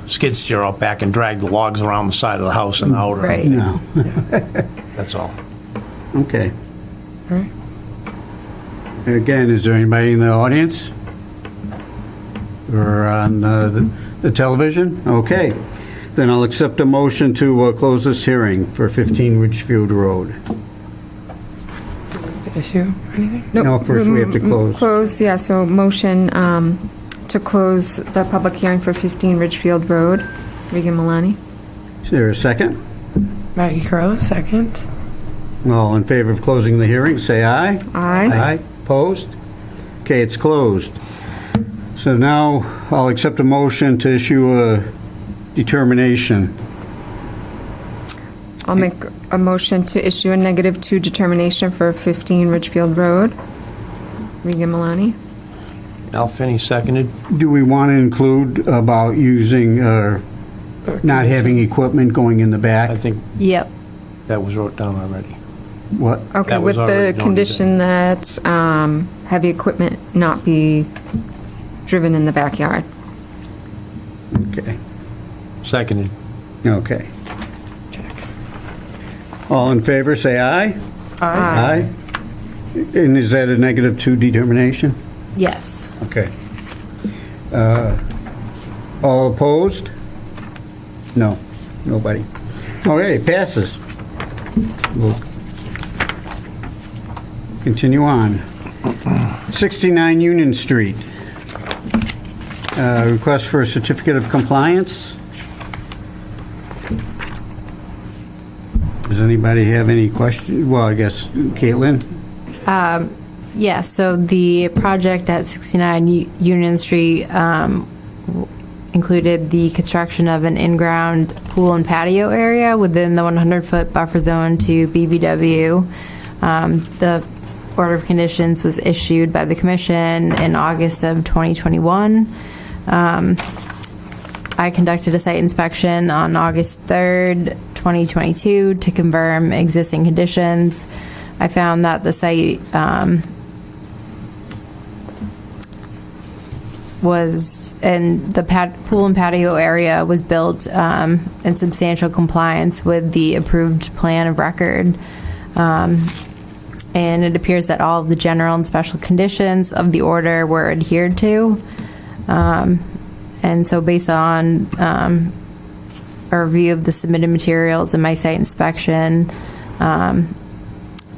skid steer out back and drag the logs around the side of the house and out. or Right. No. That's all. Okay. Again, is there anybody in the audience? Or on the television? Okay. Then I'll accept a motion to close this hearing for 15 Ridgefield Road. Issue anything? No, first we have to close. Close, yeah, so motion to close the public hearing for 15 Ridgefield Road. Regan Milani. Is there a second? Maggie Carla, second. All in favor of closing the hearing, say aye. Aye. Opposed? Okay, it's closed. So now I'll accept a motion to issue a determination. I'll make a motion to issue a -2 determination for 15 Ridgefield Road. Regan Milani. Al Finney seconded. Do we want to include about using, not having equipment going in the back? I think Yep. that was wrote down already. What? Okay, That with was the already noted condition that heavy equipment not be driven in the backyard. Okay. Seconded. Okay. All in favor, say aye. Aye. And is that a -2 determination? Yes. Okay. All opposed? No, nobody. Okay, passes. We'll continue on. 69 Union Street. Request for a certificate of compliance. Does anybody have any questions? Well, I guess Caitlin? Yeah, so the project at 69 Union Street included the construction of an in-ground pool and patio area within the 100-foot buffer zone to BBW. The order of conditions was issued by the commission in August of 2021. I conducted a site inspection on August 3rd, 2022 to confirm existing conditions. I found that the site and the pool and patio area was built in substantial compliance with the approved plan of record. And it appears that all of the general and special conditions of the order were adhered to. And so based on a review of the submitted materials and my site inspection,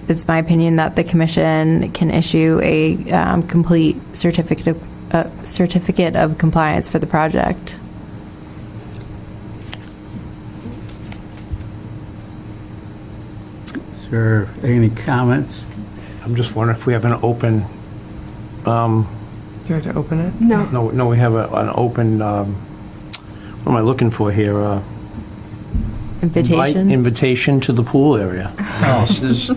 it's my opinion that the commission can issue a complete certificate of compliance for the project. Is there any comments? I'm just wondering if we have an open You have to open it? No. No, we have an open, what am I looking for here? Invitation? Invitation to the pool area. This is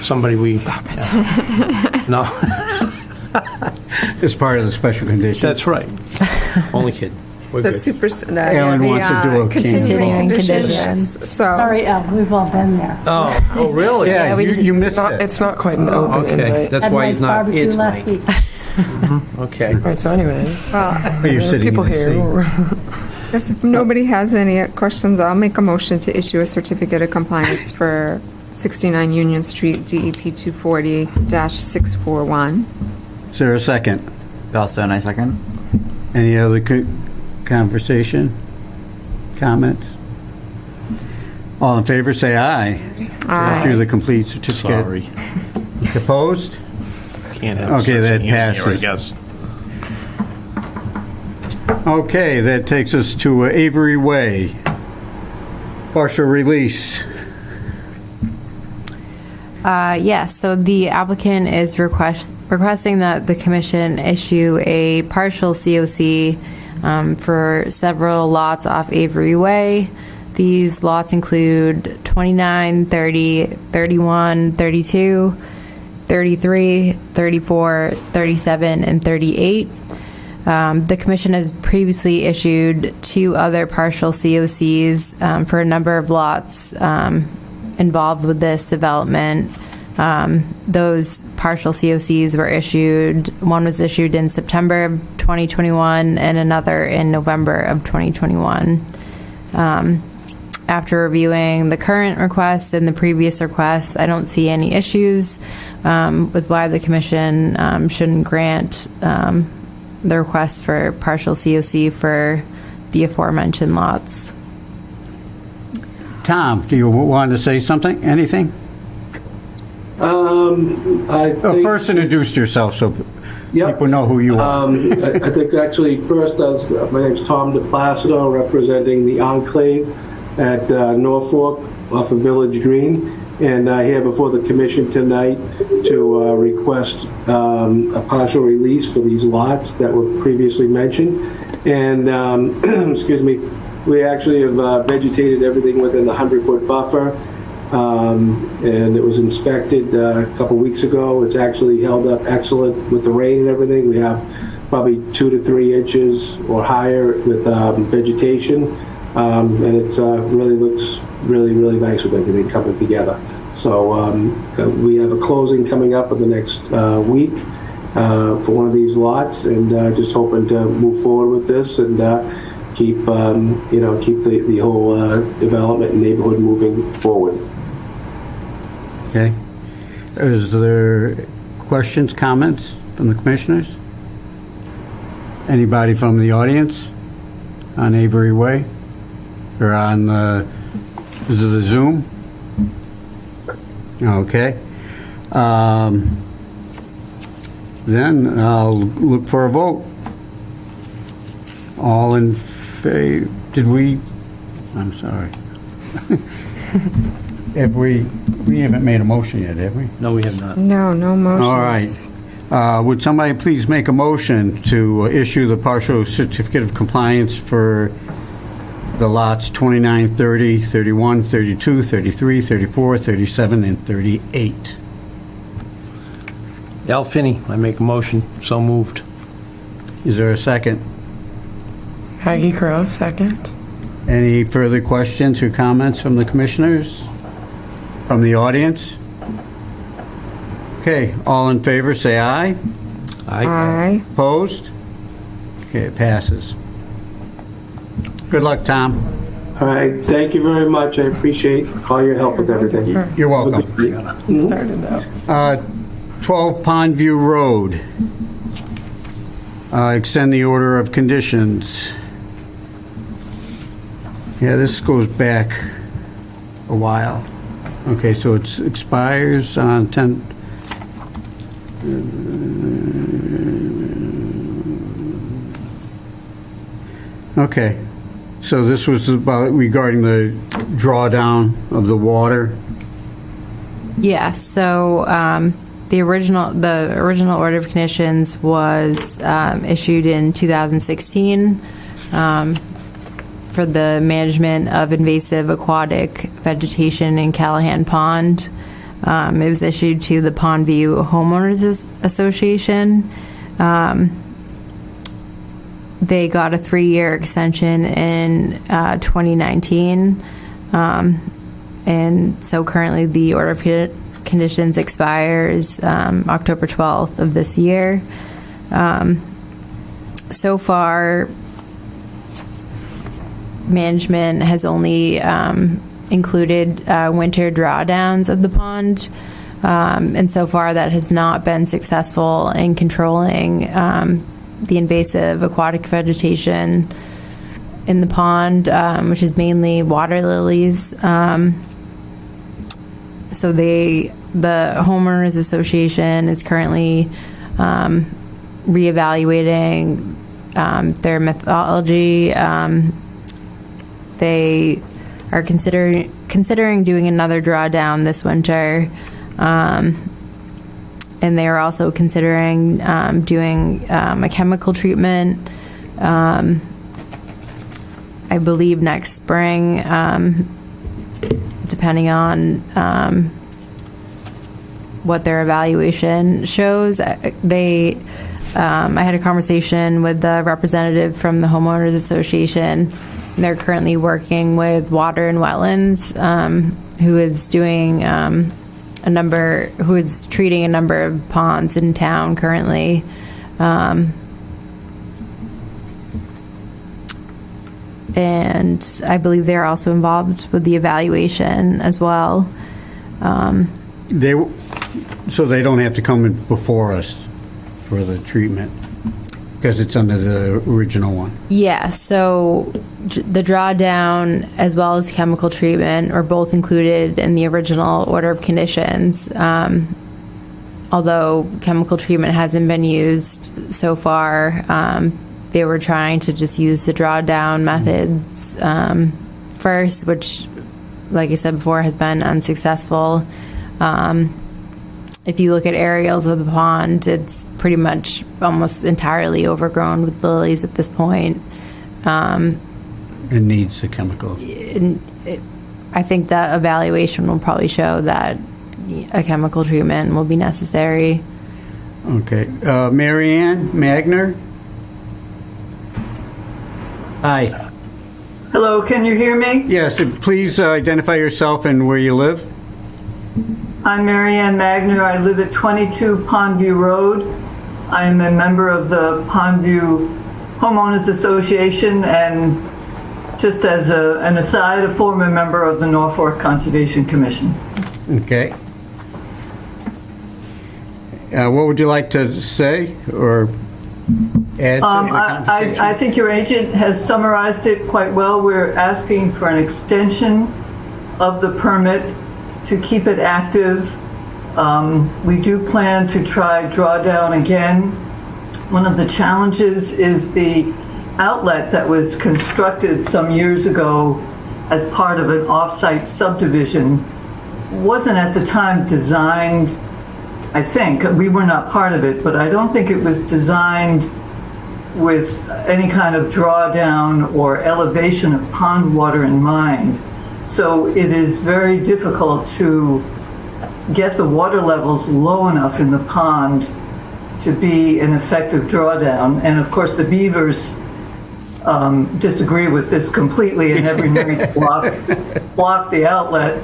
somebody we... Stop it. No. As part of the special condition. That's right. Only kidding. We're The good. super, Ellen wants to do a continuing condition. conditions. So, Sorry, Al, we've all been there. Oh, really? Yeah, you missed it. it's not quite an open Okay, invite. that's Had why my he's not here barbecue last tonight. week. Okay. All right, so anyways, But you're sitting people in the here. seat. guess if nobody has any questions, I'll make a motion to issue a certificate of compliance for 69 Union Street, DEP 240-641. Is there a second? Bill Stone, I second. Any other conversation? Comments? All in favor, say aye. Aye. Issue the complete certificate. Sorry. Opposed? Can't have Okay, such that a hearing here, I passes. guess. Okay, that takes us to Avery Way. Partial release. Yes, so the applicant is requesting that the commission issue a partial COC for several lots off Avery Way. These lots include 29, 30, 31, 32, 33, 34, 37, and 38. The commission has previously issued 2 other partial COCs for a number of lots involved with this development. Those partial COCs were issued, one was issued in September of 2021 and another in November of 2021. After reviewing the current request and the previous requests, I don't see any issues with why the commission shouldn't grant the request for partial COC for the aforementioned lots. Tom, do you want to say something? Anything? I think, First, introduce yourself so Yep. people know who you are. I think actually first, my name's Tom DePlacido, representing the Enclave at Norfolk off of Village Green, and here before the commission tonight to request a partial release for these lots that were previously mentioned. And excuse me, we actually have vegetated everything within the 100-foot buffer. And it was inspected a couple weeks ago. It's actually held up excellent with the rain and everything. We have probably 2 to 3 inches or higher with vegetation, and it really looks really nice with everything coming together. So we have a closing coming up in the next week for one of these lots, and just hoping to move forward with this and keep keep the whole development and neighborhood moving forward. Okay. Is there questions, comments from the commissioners? Anybody from the audience on Avery Way? Or on is it the Zoom? Okay. Then I'll look for a vote. All in favor? I'm sorry. We haven't made a motion yet, have we? No, we have not. No motions. All right. Would somebody please make a motion to issue the partial certificate of compliance for the lots 29, 30, 31, 32, 33, 34, 37, and 38? Al Finney, I make a motion. So moved. Is there a second? Maggie Crow, second. Any further questions or comments from the commissioners? From the audience? Okay, all in favor, say aye. Aye. Opposed? Okay, it passes. Good luck, Tom. All right, thank you very much. I appreciate all your help with everything. You're welcome. Started out. 12 Pondview Road. Extend the order of conditions. Yeah, this goes back a while. Okay, so it expires on 10th. Okay, so this was about regarding the drawdown of the water. Yes, so The original order of conditions was issued in 2016 for the management of invasive aquatic vegetation in Callahan Pond. It was issued to the Pondview Homeowners Association. They got a 3-year extension in 2019. And so currently the order of conditions expires October 12th of this year. So far, management has only included winter drawdowns of the pond, and so far that has not been successful in controlling the invasive aquatic vegetation in the pond, which is mainly water lilies. So the Homeowners Association is currently reevaluating their methodology. They are considering doing another drawdown this winter, and they are also considering doing a chemical treatment. I believe next spring, depending on what their evaluation shows. I had a conversation with the representative from the Homeowners Association. They're currently working with Water and Wetlands, who is doing who is treating a number of ponds in town currently. And I believe they're also involved with the evaluation as well. So they don't have to come in before us for the treatment because it's under the original one. Yeah, so the drawdown as well as chemical treatment are both included in the original order of conditions. Although chemical treatment hasn't been used so far, they were trying to just use the drawdown methods first, which, like I said before, has been unsuccessful. If you look at aerials of the pond, it's pretty much almost entirely overgrown with lilies at this point. It needs the chemical. I think that evaluation will probably show that a chemical treatment will be necessary. Okay. Mary Ann Magner? Hi. Hello, can you hear me? Yes, please identify yourself and where you live. I'm Mary Ann Magner. I live at 22 Pondview Road. I am a member of the Pondview Homeowners Association and, just as an aside, a former member of the Norfolk Conservation Commission. Okay. What would you like to say or add to the conversation? I think your agent has summarized it quite well. We're asking for an extension of the permit to keep it active. We do plan to try drawdown again. One of the challenges is the outlet that was constructed some years ago as part of an off-site subdivision wasn't at the time designed, I think, we were not part of it, but I don't think it was designed with any kind of drawdown or elevation of pond water in mind. So it is very difficult to get the water levels low enough in the pond to be an effective drawdown. And of course the beavers disagree with this completely and every night block the outlet.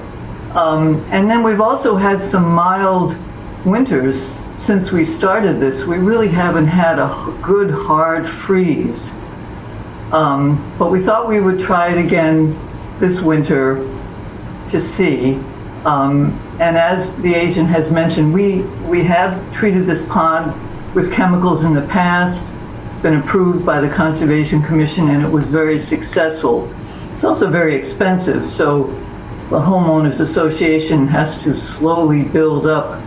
And then we've also had some mild winters since we started this. We really haven't had a good hard freeze. But we thought we would try it again this winter to see. And as the agent has mentioned, we have treated this pond with chemicals in the past. It's been approved by the Conservation Commission and it was very successful. It's also very expensive, so the Homeowners Association has to slowly build up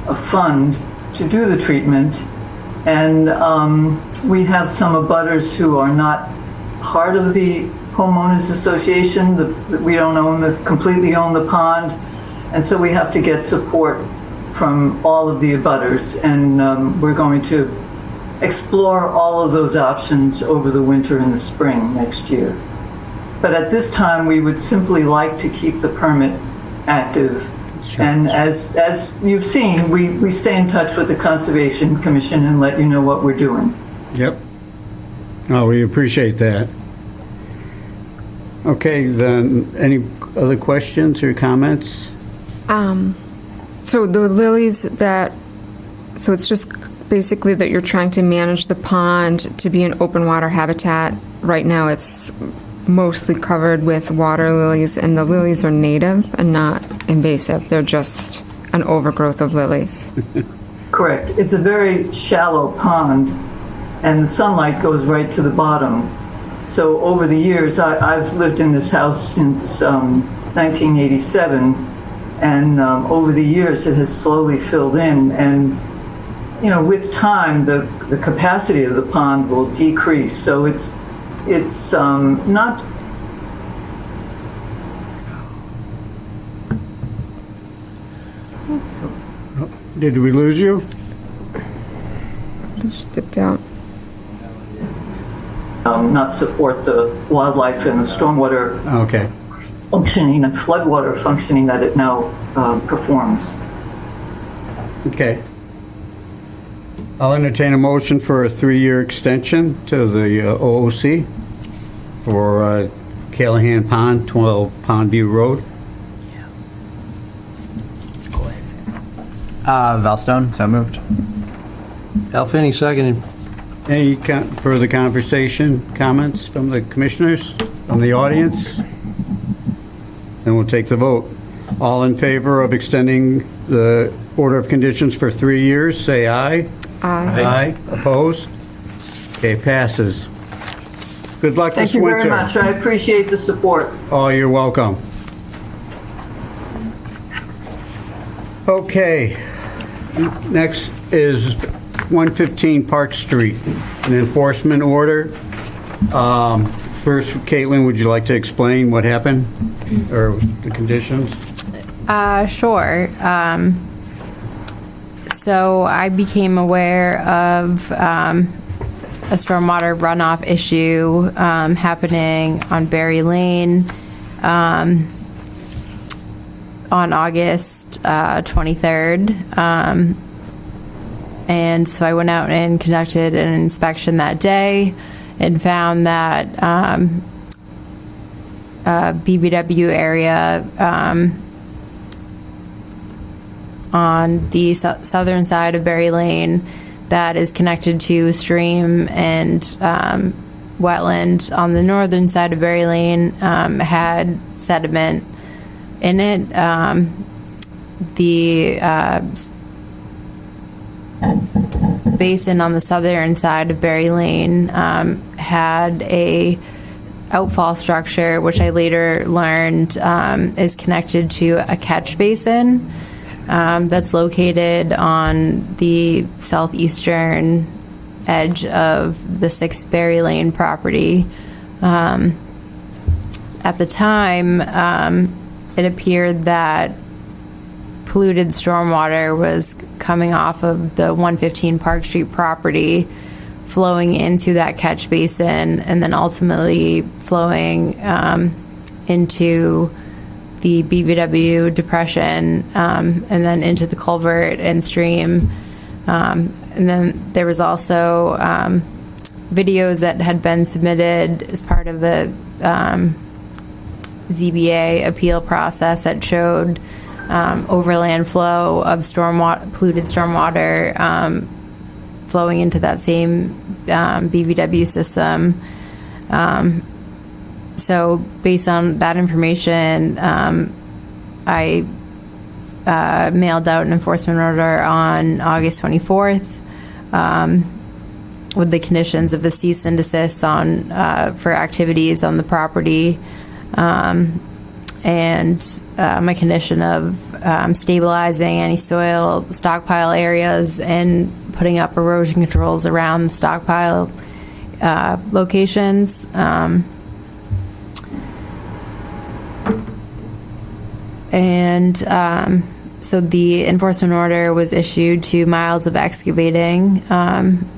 a fund to do the treatment. And we have some abutters who are not part of the Homeowners Association. We don't completely own the pond, and so we have to get support from all of the abutters, and we're going to explore all of those options over the winter and the spring next year. But at this time, we would simply like to keep the permit active. Sure. And as you've seen, we stay in touch with the Conservation Commission and let you know what we're doing. Yep. Oh, we appreciate that. Okay, then, any other questions or comments? So the lilies so it's just basically that you're trying to manage the pond to be an open water habitat. Right now it's mostly covered with water lilies, and the lilies are native and not invasive. They're just an overgrowth of lilies. Correct. It's a very shallow pond, and the sunlight goes right to the bottom. So over the years, I've lived in this house since 1987, and over the years it has slowly filled in, and with time the capacity of the pond will decrease. So it's not. Did we lose you? Just dipped out. Not support the wildlife and the stormwater functioning and floodwater functioning that it now performs. Okay. I'll entertain a motion for a 3-year extension to the OOC for Callahan Pond, 12 Pondview Road. Valstone, so moved. Alfani, seconded. Any further conversation, comments from the commissioners, from the audience? Then we'll take the vote. All in favor of extending the order of conditions for 3 years, say aye. Aye. Aye. Opposed? Okay, passes. Good luck this winter. Thank you very much. I appreciate the support. Oh, you're welcome. Okay. Next is 115 Park Street, an enforcement order. First, Caitlin, would you like to explain what happened or the conditions? Sure. So I became aware of a stormwater runoff issue happening on Berry Lane on August 23rd. And so I went out and conducted an inspection that day and found that BVW area on the southern side of Berry Lane that is connected to a stream and wetland on the northern side of Berry Lane had sediment in it. The basin on the southern side of Berry Lane had a outfall structure, which I later learned is connected to a catch basin that's located on the southeastern edge of the 6 Berry Lane property. At the time, it appeared that polluted stormwater was coming off of the 115 Park Street property, flowing into that catch basin, and then ultimately flowing into the BVW depression, and then into the culvert and stream. And then there was also videos that had been submitted as part of the ZBA appeal process that showed overland flow of polluted stormwater flowing into that same BVW system. So based on that information, I mailed out an enforcement order on August 24th with the conditions of a cease and desist on for activities on the property, and my condition of stabilizing any soil stockpile areas and putting up erosion controls around the stockpile locations. So the enforcement order was issued to Miles of Excavating.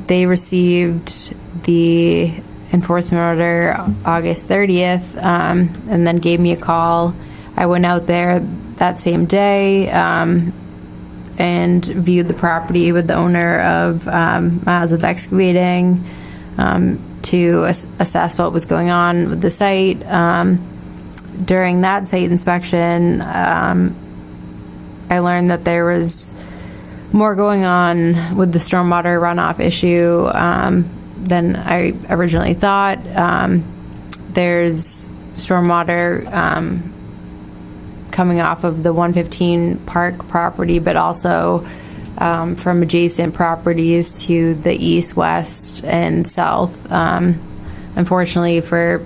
They received the enforcement order August 30th, and then gave me a call. I went out there that same day and viewed the property with the owner of Miles of Excavating to assess what was going on with the site. During that site inspection, I learned that there was more going on with the stormwater runoff issue than I originally thought. There's stormwater coming off of the 115 Park property, but also from adjacent properties to the east, west, and south. Unfortunately for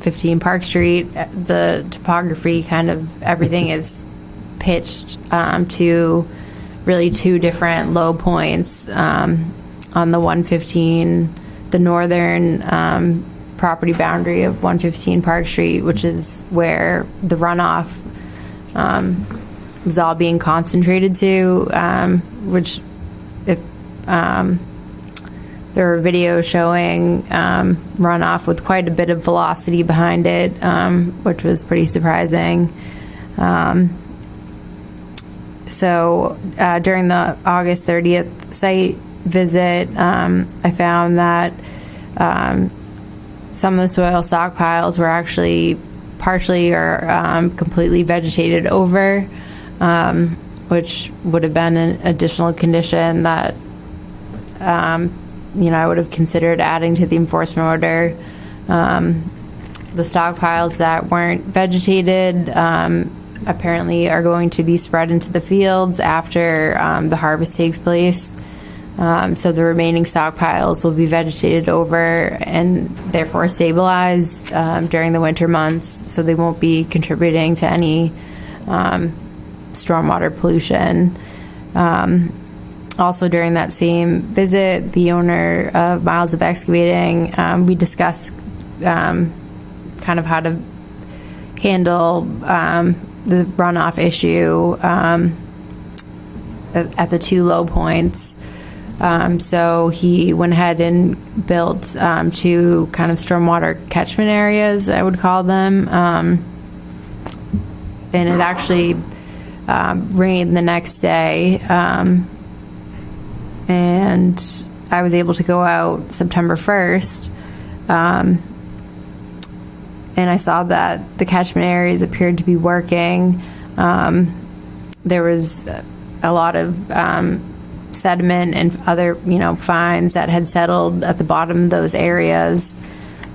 15 Park Street, the topography, kind of everything is pitched to really two different low points on the 115, the northern property boundary of 115 Park Street, which is where the runoff is all being concentrated to, which if there were videos showing runoff with quite a bit of velocity behind it, which was pretty surprising. So during the August 30th site visit, I found that some of the soil stockpiles were actually partially or completely vegetated over, which would have been an additional condition that I would have considered adding to the enforcement order. The stockpiles that weren't vegetated apparently are going to be spread into the fields after the harvest takes place. So the remaining stockpiles will be vegetated over and therefore stabilized during the winter months, so they won't be contributing to any stormwater pollution. Also during that same visit, the owner of Miles of Excavating, we discussed kind of how to handle the runoff issue at the two low points. So he went ahead and built two kind of stormwater catchment areas, I would call them. And it actually rained the next day. And I was able to go out September 1st. And I saw that the catchment areas appeared to be working. There was a lot of sediment and other, fines that had settled at the bottom of those areas.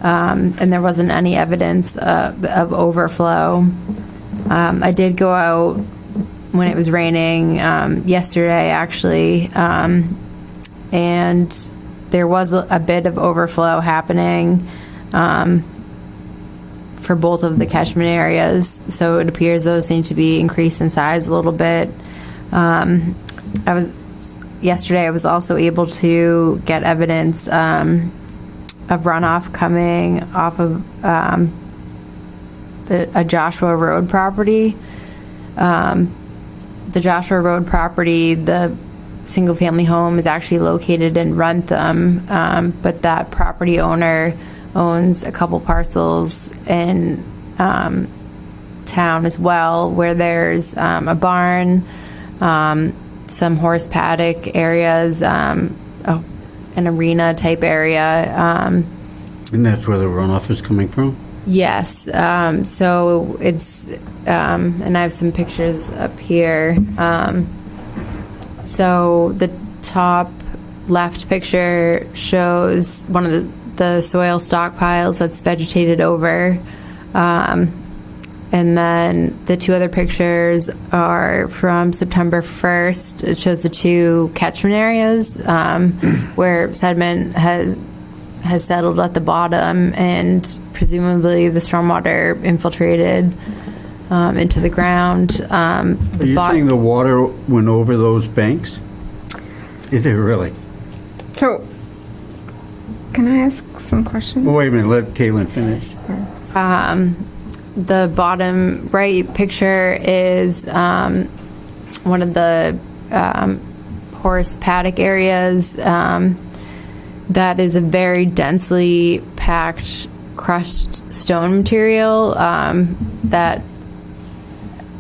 And there wasn't any evidence of overflow. I did go out when it was raining yesterday, actually, and there was a bit of overflow happening for both of the catchment areas, so it appears those seem to be increased in size a little bit. Yesterday I was also able to get evidence of runoff coming off of a Joshua Road property. The Joshua Road property, the single-family home, is actually located in Rentham, but that property owner owns a couple parcels in town as well, where there's a barn, some horse paddock areas, an arena type area. And that's where the runoff is coming from? Yes. So it's, and I have some pictures up here. So the top left picture shows one of the soil stockpiles that's vegetated over. And then the two other pictures are from September 1st. It shows the two catchment areas where sediment has settled at the bottom, and presumably the stormwater infiltrated into the ground. Are you saying the water went over those banks? Is it really? So, can I ask some questions? Well, wait a minute, let Caitlin finish. The bottom right picture is one of the horse paddock areas. That is a very densely packed crushed stone material that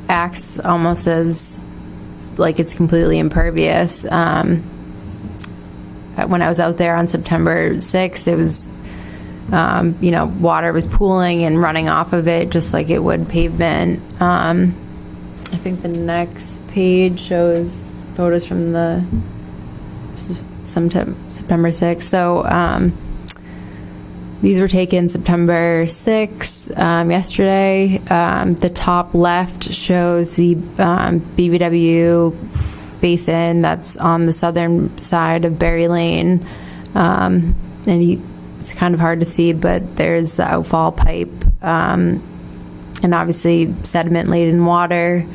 acts almost as like it's completely impervious. When I was out there on September 6th, it was, water was pooling and running off of it just like it would pavement. I think the next page shows photos from the September 6th. So these were taken September 6th, yesterday. The top left shows the BBW basin that's on the southern side of Berry Lane. It's kind of hard to see, but there's the outfall pipe, and obviously sediment-laden water.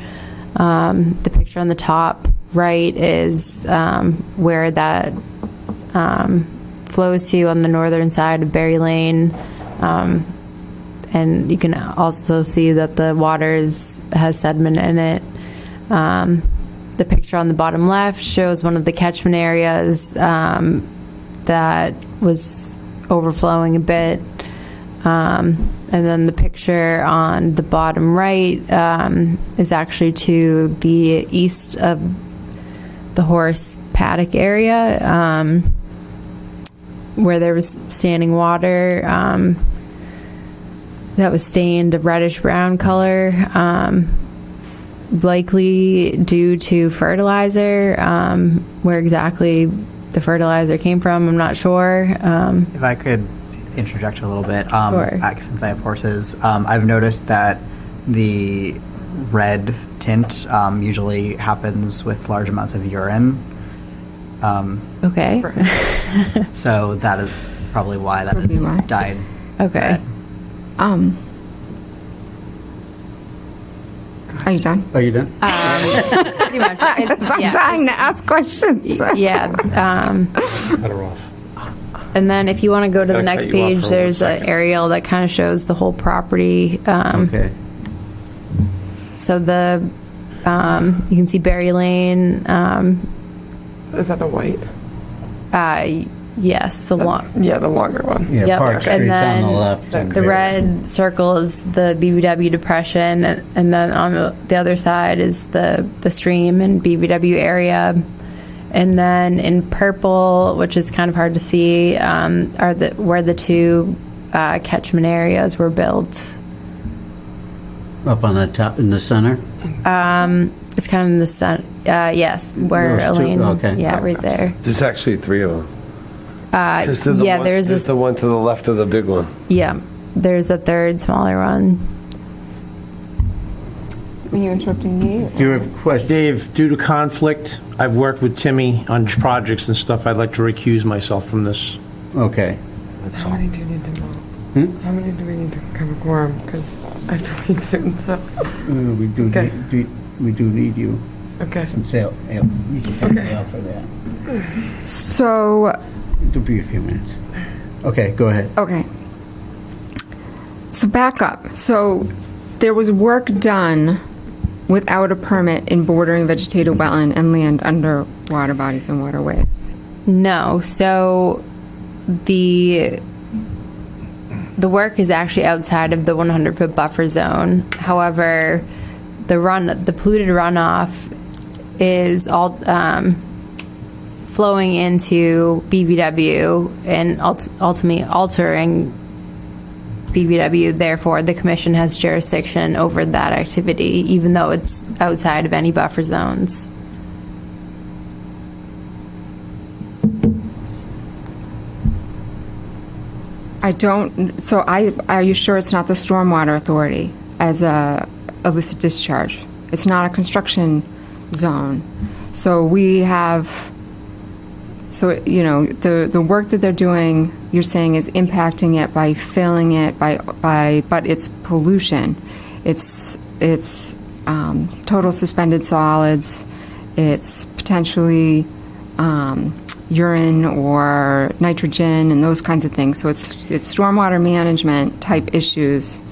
The picture on the top right is where that flows to on the northern side of Berry Lane, and you can also see that the water has sediment in it. The picture on the bottom left shows one of the catchment areas that was overflowing a bit, and then the picture on the bottom right is actually to the east of the horse paddock area, where there was standing water that was stained a reddish brown color, likely due to fertilizer. Where exactly the fertilizer came from, I'm not sure. If I could interject a little bit, Sure. Since I have horses, I've noticed that the red tint usually happens with large amounts of urine. Okay. So that is probably why that Could be is why. dyed Okay. red. Are you done? Are you done? Pretty much. I'm dying to ask questions. Yeah. Cut her off. And then if you want to go to the Gotta next cut you off page, for there's 1 an second. aerial that kind of shows the whole property. Okay. So you can see Berry Lane. Is that the white? Yes, the long. Yeah, the longer one. Yeah, Yep. Park And Street's on then the left. and The red circle is the BBW depression, and then on the other side is the stream and BBW area. And then in purple, which is kind of hard to see, where the two catchment areas were built. Up on the top, in the center? It's kind of in the center. Yes, where Those two, Elaine. okay. Yeah, right there. There's actually 3 of them. There's the one to the left of the big one. Yeah, there's a third smaller one. Were you interrupting me? Do you have a question? Dave, due to conflict, I've worked with Timmy on projects and stuff. I'd like to recuse myself from this. Okay. How many do you need to know? How many do we need to cover quorum? Because I have to leave soon, so. We do Okay. we do need you. Okay. Since you can stay out for that. So, It'll be a few minutes. Okay, go ahead. okay. So back up. So there was work done without a permit in bordering vegetated wetland and land under water bodies and waterways. No, so the work is actually outside of the 100-foot buffer zone. However, the polluted runoff is all flowing into BBW and ultimately altering BBW. Therefore, the commission has jurisdiction over that activity, even though it's outside of any buffer zones. Are you sure it's not the Stormwater Authority as a illicit discharge? It's not a construction zone. So the work that they're doing, you're saying, is impacting it by filling it but it's pollution. It's total suspended solids. It's potentially urine or nitrogen and those kinds of things. So it's stormwater management type issues.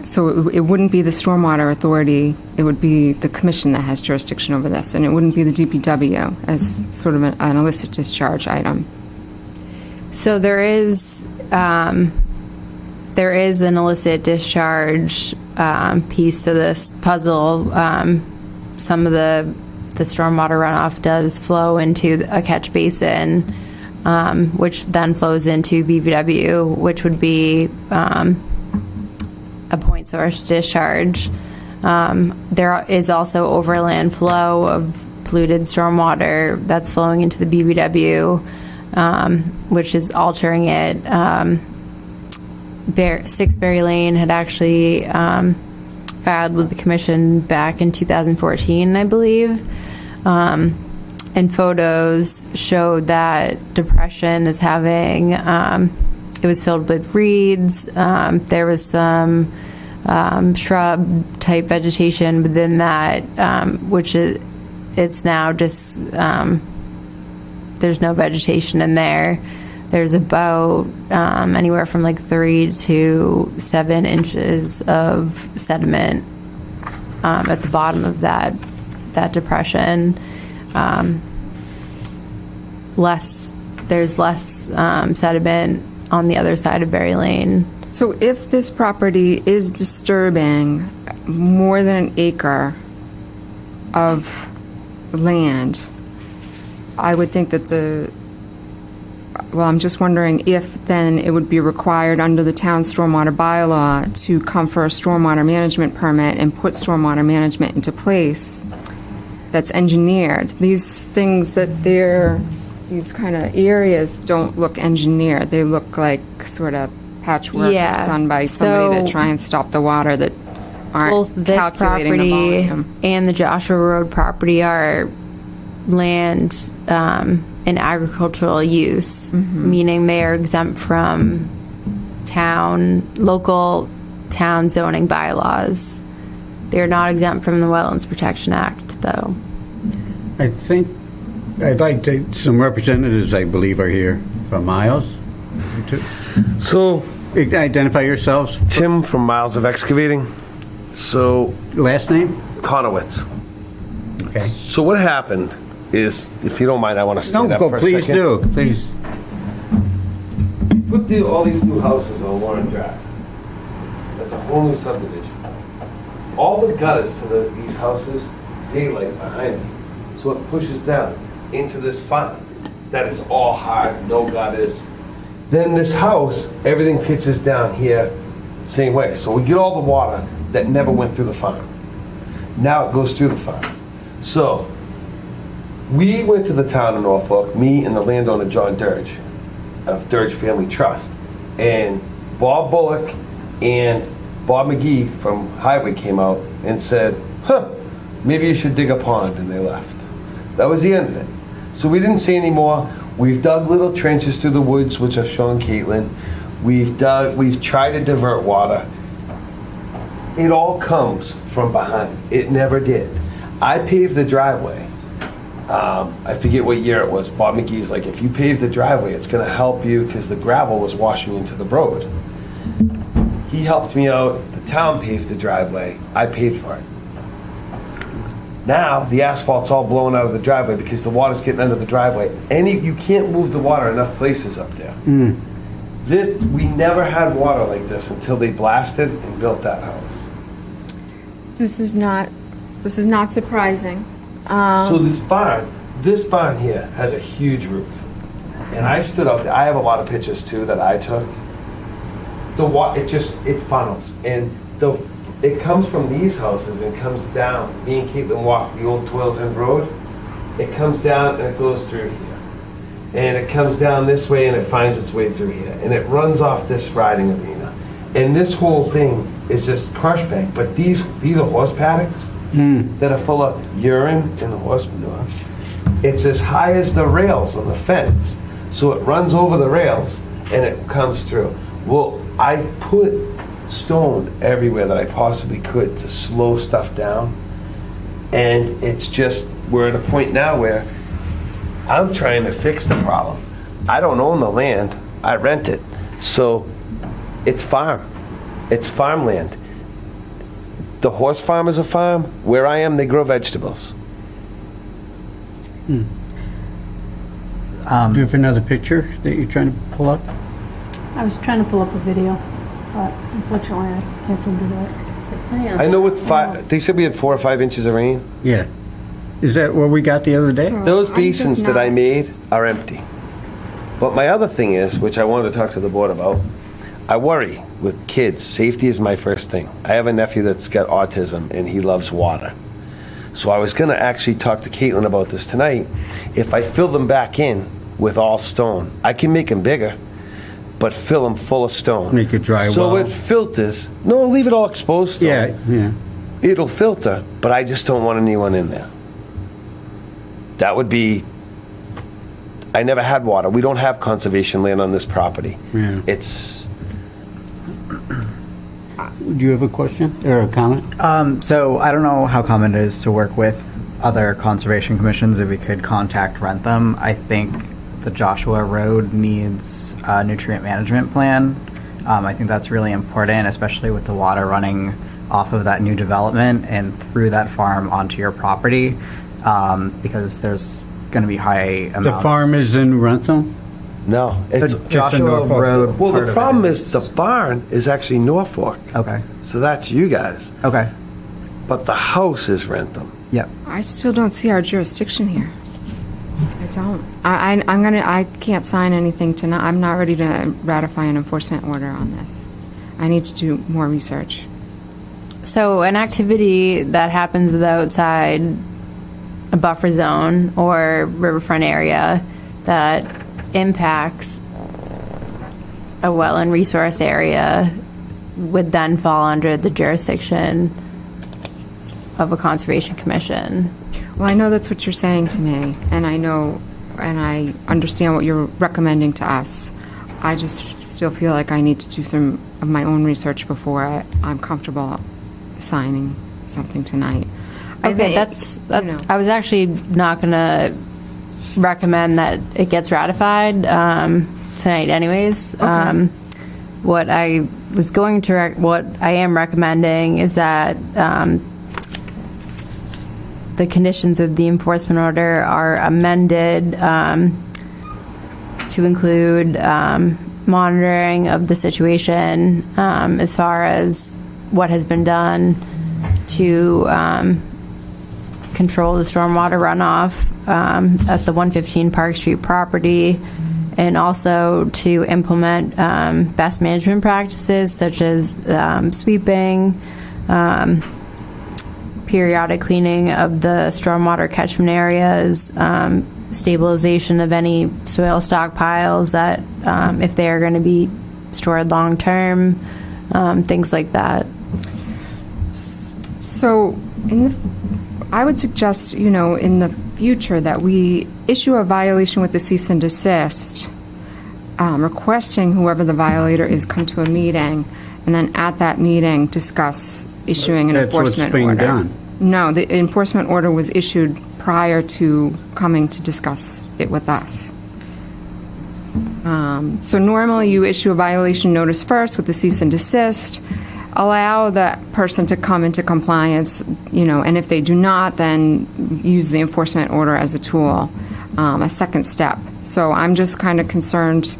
So it wouldn't be the Stormwater Authority, it would be the commission that has jurisdiction over this, and it wouldn't be the DPW as sort of an illicit discharge item. So there is an illicit discharge piece to this puzzle. Some of the stormwater runoff does flow into a catch basin, which then flows into BVW, which would be a point source discharge. There is also overland flow of polluted stormwater that's flowing into the BVW, which is altering it. 6 Berry Lane had actually filed with the commission back in 2014, I believe. And photos showed that depression is having, it was filled with reeds. There was some shrub type vegetation within that, which it's now just, there's no vegetation in there. There's about anywhere from like 3 to 7 inches of sediment at the bottom of that depression. There's less sediment on the other side of Berry Lane. So if this property is disturbing more than an acre of land, I would think that I'm just wondering if then it would be required under the town stormwater bylaw to come for a stormwater management permit and put stormwater management into place that's engineered. These things these kind of areas don't look engineered. They look like sort of patchwork done by somebody to try and stop the water that aren't both this calculating the property volume. and the Joshua Road property are land in agricultural use, meaning they are exempt from local town zoning bylaws. They're not exempt from the Wetlands Protection Act, though. I think I'd like some representatives, I believe, are here from Miles. So, identify yourselves. Tim from Miles of Excavating. So, last name? Conowitz. Okay. So what happened is, if you don't mind, I want to stand up for a second. Please do. Please. Put all these new houses on Warren Drive. That's a whole new subdivision. All the gutters to these houses, daylight behind me. So it pushes down into this farm. That is all hard, no gutters. Then this house, everything pitches down here, same way. So we get all the water that never went through the farm. Now it goes through the farm. So we went to the town of Norfolk, me and the landowner John Dirge of Dirge Family Trust, and Bob Bullock and Bob McGee from Highway came out and said, maybe you should dig a pond, and they left. That was the end of it. So we didn't see any more. We've dug little trenches through the woods, which I've shown Caitlin. We've tried to divert water. It all comes from behind. It never did. I paved the driveway. I forget what year it was. Bob McGee's like, if you pave the driveway, it's going to help you because the gravel was washing into the road. He helped me out. The town paved the driveway. I paid for it. Now the asphalt's all blown out of the driveway because the water's getting under the driveway. You can't move the water enough places up there. We never had water like this until they blasted and built that house. This is not surprising. So this barn here has a huge roof. And I stood up there. I have a lot of pictures too that I took. The water, it funnels. And it comes from these houses and comes down. Me and Caitlin walk the old Toils End Road. It comes down and it goes through here. And it comes down this way and it finds its way through here. And it runs off this riding arena. And this whole thing is just crush bank. But these are horse paddocks that are full of urine and horse manure. It's as high as the rails on the fence. So it runs over the rails and it comes through. Well, I put stone everywhere that I possibly could to slow stuff down. And we're at a point now where I'm trying to fix the problem. I don't own the land. I rent it. So it's farmland. the horse farm is a farm. Where I am, they grow vegetables. Do you have another picture that you're trying to pull up? I was trying to pull up a video, but unfortunately I can't seem to do it. It's plenty on I know with they said we had 4 or 5 inches of rain. Yeah. Is that what we got the other day? Those basins that I made are empty. But my other thing is, which I wanted to talk to the board about, I worry with kids. Safety is my first thing. I have a nephew that's got autism, and he loves water. So I was going to actually talk to Caitlin about this tonight. If I fill them back in with all stone, I can make them bigger, but fill them full of stone. Make it dry so well. it filters. No, leave it all exposed. Yeah. It'll filter, but I just don't want anyone in there. That would be... I never had water. We don't have conservation land on this property. Yeah. It's... Do you have a question or a comment? So I don't know how common it is to work with other conservation commissions. If we could contact Rentham, I think the Joshua Road needs a nutrient management plan. I think that's really important, especially with the water running off of that new development and through that farm onto your property, because there's going to be high amounts. The farm is in Rentham? No, it's Joshua Road. Well, the problem is the barn is actually Norfolk. Okay. So that's you guys. Okay. But the house is Rentham. Yep. I still don't see our jurisdiction here. I don't. I can't sign anything tonight. I'm not ready to ratify an enforcement order on this. I need to do more research. So an activity that happens outside a buffer zone or riverfront area that impacts a well and resource area would then fall under the jurisdiction of a conservation commission. Well, I know that's what you're saying to me, and I know, and I understand what you're recommending to us. I just still feel like I need to do some of my own research before I'm comfortable signing something tonight. Okay, that's I was actually not going to recommend that it gets ratified tonight anyways. Okay. What I was going to what I am recommending is that the conditions of the enforcement order are amended to include monitoring of the situation as far as what has been done to control the stormwater runoff at the 115 Park Street property, and also to implement best management practices such as sweeping, periodic cleaning of the stormwater catchment areas, stabilization of any soil stockpiles that if they are going to be stored long term, things like that. So I would suggest, in the future that we issue a violation with the cease and desist, requesting whoever the violator is come to a meeting, and then at that meeting discuss issuing an enforcement order. That's what's being done. No, the enforcement order was issued prior to coming to discuss it with us. So normally you issue a violation notice first with the cease and desist, allow that person to come into compliance, and if they do not, then use the enforcement order as a tool, a second step. So I'm just kind of concerned.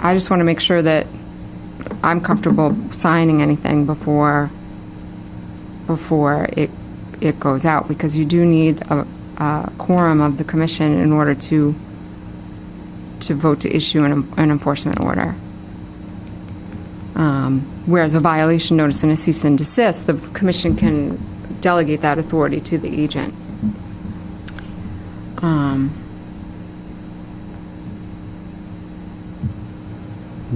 I just want to make sure that I'm comfortable signing anything before it goes out, because you do need a quorum of the commission in order to vote to issue an enforcement order. Whereas a violation notice and a cease and desist, the commission can delegate that authority to the agent.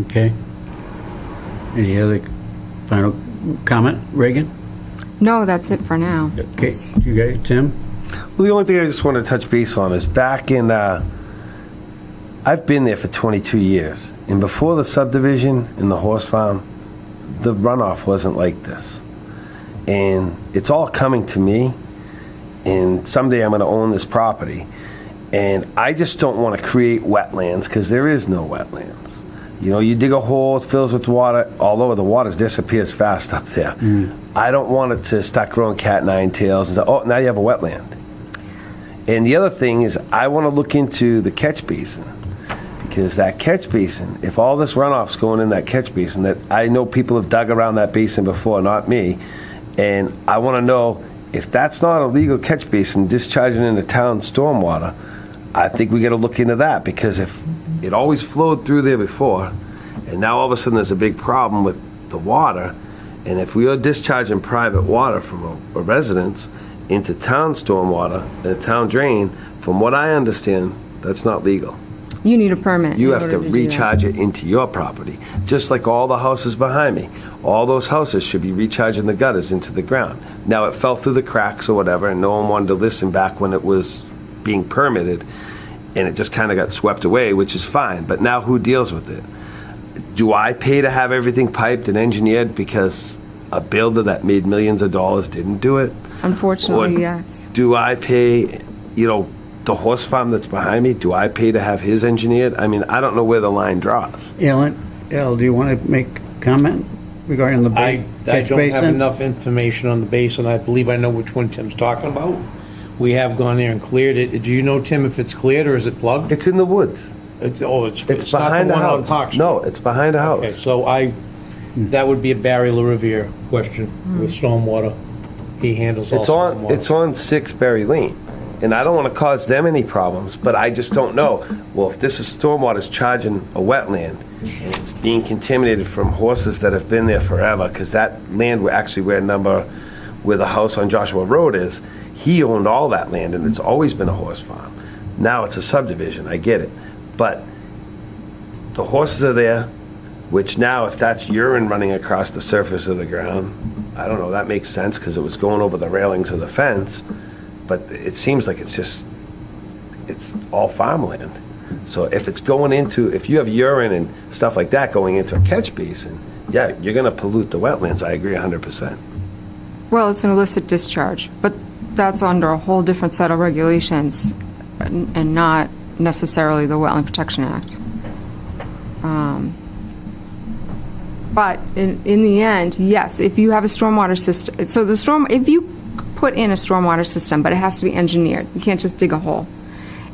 Okay. Any other final comment, Reagan? No, that's it for now. Okay. You guys, Tim? Well, the only thing I just want to touch base on is back in, I've been there for 22 years. And before the subdivision in the horse farm, the runoff wasn't like this. And it's all coming to me. And someday I'm going to own this property. And I just don't want to create wetlands, because there is no wetlands. You know, you dig a hole, it fills with water, although the water disappears fast up there. I don't want it to start growing cat nine tails and say, oh, now you have a wetland. And the other thing is I want to look into the catch basin, because that catch basin, if all this runoff's going in that catch basin, that I know people have dug around that basin before, not me, and I want to know if that's not a legal catch basin discharging into town stormwater, I think we got to look into that, because if it always flowed through there before, and now all of a sudden there's a big problem with the water, and if we are discharging private water from a residence into town stormwater and a town drain, from what I understand, that's not legal. You need a permit. You have to recharge it into your property, just like all the houses behind me. All those houses should be recharging the gutters into the ground. Now, it fell through the cracks or whatever, and no one wanted to listen back when it was being permitted, and it just kind of got swept away, which is fine. But now who deals with it? Do I pay to have everything piped and engineered because a builder that made millions of dollars didn't do it? Unfortunately, Or yes. do I pay, the horse farm that's behind me, do I pay to have his engineered? I mean, I don't know where the line draws. Al, do you want to make comment regarding the I catch don't have basin? enough information on the basin. I believe I know which one Tim's talking about. We have gone there and cleared it. Do you know, Tim, if it's cleared or is it plugged? It's in the woods. It's It's not behind the the one on house. Park Street. No, it's behind a house. Okay, so that would be a Barry LaRiviere question with stormwater. He handles all stormwater. It's on 6 Berry Lane, and I don't want to cause them any problems, but I just don't know. Well, if this is stormwater's charging a wetland, and it's being contaminated from horses that have been there forever, because that land where the house on Joshua Road is, he owned all that land, and it's always been a horse farm. Now it's a subdivision, I get it. But the horses are there, which now, if that's urine running across the surface of the ground, I don't know, that makes sense because it was going over the railings of the fence. But it seems like it's all farmland. So if you have urine and stuff like that going into a catch basin, yeah, you're going to pollute the wetlands. I agree 100%. Well, it's an illicit discharge, but that's under a whole different set of regulations and not necessarily the Wetland Protection Act. But in the end, yes, if you have a stormwater system, if you put in a stormwater system, but it has to be engineered, you can't just dig a hole.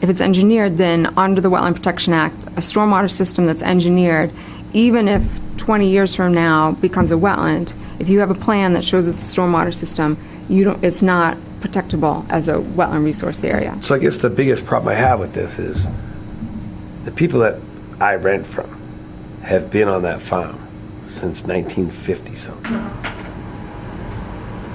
If it's engineered, then under the Wetland Protection Act, a stormwater system that's engineered, even if 20 years from now becomes a wetland, if you have a plan that shows it's a stormwater system, it's not protectable as a wetland resource area. So I guess the biggest problem I have with this is the people that I rent from have been on that farm since 1950-something.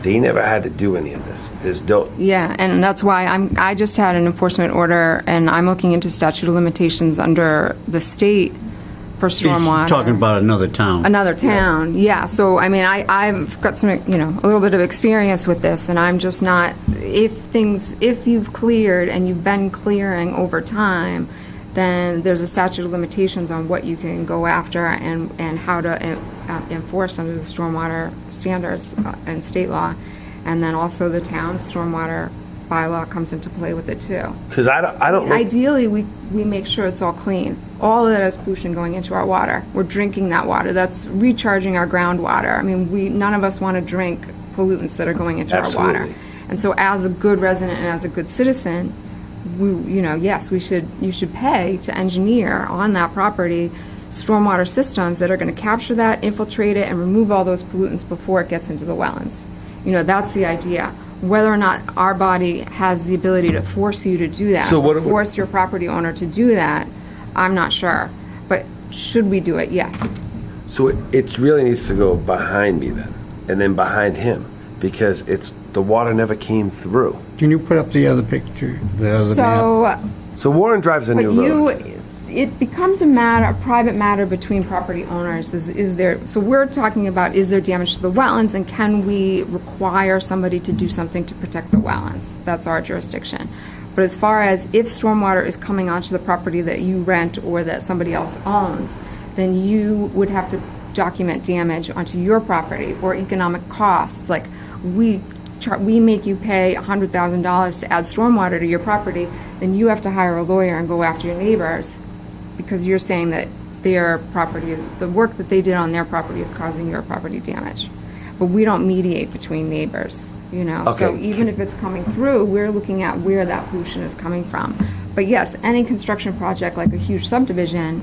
They never had to do any of this. Yeah, and that's why I just had an enforcement order, and I'm looking into statute of limitations under the state for stormwater. He's talking about another town. Another town, yeah. So, I mean, I've got some, a little bit of experience with this, and I'm just not, if you've cleared and you've been clearing over time, then there's a statute of limitations on what you can go after and how to enforce under the stormwater standards and state law. And then also the town stormwater bylaw comes into play with it too. Because I don't. Ideally, we make sure it's all clean. All of that is pollution going into our water. We're drinking that water. That's recharging our groundwater. I mean, none of us want to drink pollutants that are going into our water. And so, as a good resident and as a good citizen, you should pay to engineer on that property stormwater systems that are going to capture that, infiltrate it, and remove all those pollutants before it gets into the wetlands. That's the idea. Whether or not our body has the ability to force you to do that, force your property owner to do that, I'm not sure. But should we do it? Yes. So it really needs to go behind me then, and then behind him, because the water never came through. Can you put up the other picture? Map? So Warren drives a new road. It becomes a private matter between property owners. So we're talking about, is there damage to the wetlands, and can we require somebody to do something to protect the wetlands? That's our jurisdiction. But as far as if stormwater is coming onto the property that you rent or that somebody else owns, then you would have to document damage onto your property or economic costs. Like we make you pay $100,000 to add stormwater to your property, then you have to hire a lawyer and go after your neighbors because you're saying that their property, the work that they did on their property is causing your property damage. But we don't mediate between neighbors, you know? So Okay. even if it's coming through, we're looking at where that pollution is coming from. But yes, any construction project like a huge subdivision,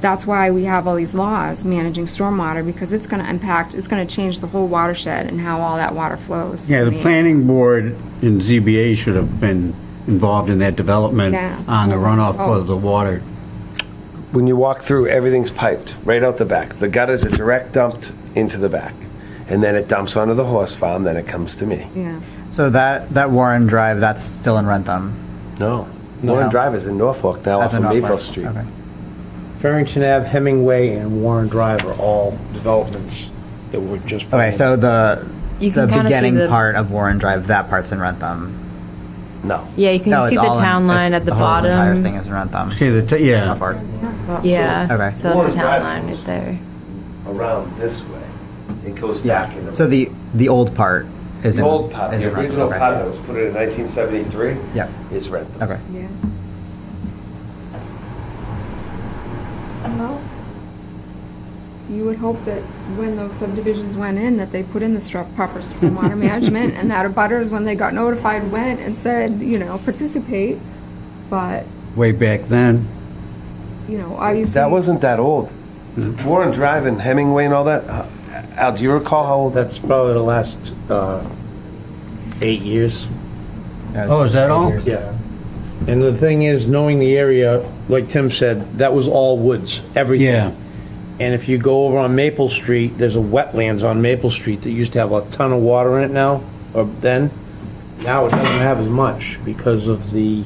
that's why we have all these laws managing stormwater, because it's going to impact, it's going to change the whole watershed and how all that water flows. Yeah, the I mean, planning board and ZBA should have been involved in that development Yeah. on the runoff Oh. of the water. When you walk through, everything's piped right out the back. The gutters are direct dumped into the back. And then it dumps onto the horse farm, then it comes to me. Yeah. So that Warren Drive, that's still in Rentham? No. Warren Drive is in Norfolk now off That's in of Maple Norfolk. Street. Okay. Farrington Ave, Hemingway, and Warren Drive are all developments that were just. Okay, so You the can kinda see beginning the- part of Warren Drive, that part's in Rentham. No. Yeah, you can No, see it's the all in- town line it's- at the whole entire bottom. thing is in Rentham. Okay, yeah. Norfolk. Yeah, Okay. so Warren that's the town Drive line goes right there. Around this way. It goes Yeah. back into So the old part is the in old part, is the in Rentham. original Okay. part that was put in 1973 Yeah. is Rentham. Okay. Yeah. Well, you would hope that when those subdivisions went in, that they put in the proper stormwater management, and that abutters, when they got notified, went and said, you know, participate. But, Way back then. you know, obviously. That wasn't that old. Warren Drive and Hemingway and all that. Al, do you recall how old That's probably the last 8 years. Oh, is that all? Yeah. And the thing is, knowing the area, like Tim said, that was all woods, everything. Yeah. And if you go over on Maple Street, there's a wetlands on Maple Street that used to have a ton of water in it now, or then. Now it doesn't have as much because of the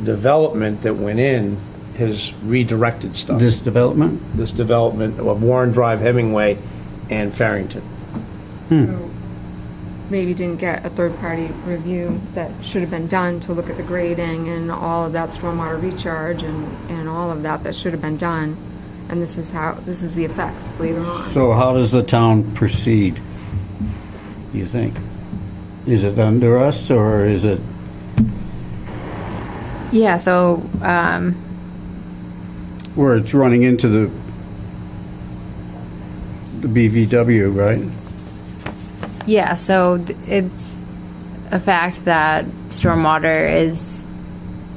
development that went in has redirected stuff. This development? This development of Warren Drive, Hemingway, and Farrington. So maybe didn't get a third-party review that should have been done to look at the grading and all of that stormwater recharge and all of that should have been done. And this is the effects later on. So how does the town proceed, you think? Is it under us, or is it? Yeah, so Where it's running into the BVW, right? yeah, so it's a fact that stormwater is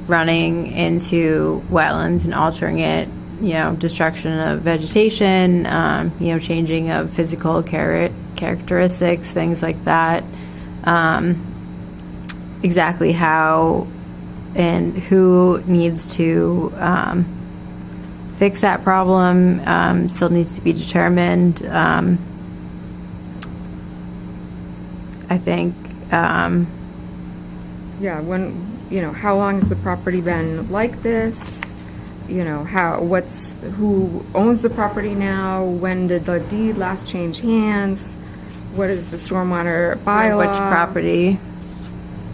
running into wetlands and altering it. You know, destruction of vegetation, you know, changing of physical characteristics, things like that. Exactly how and who needs to fix that problem still needs to be determined. I think. Yeah, when, you know, how long has the property been like this? You know, who owns the property now? When did the deed last change hands? What is the stormwater bylaw? Which property?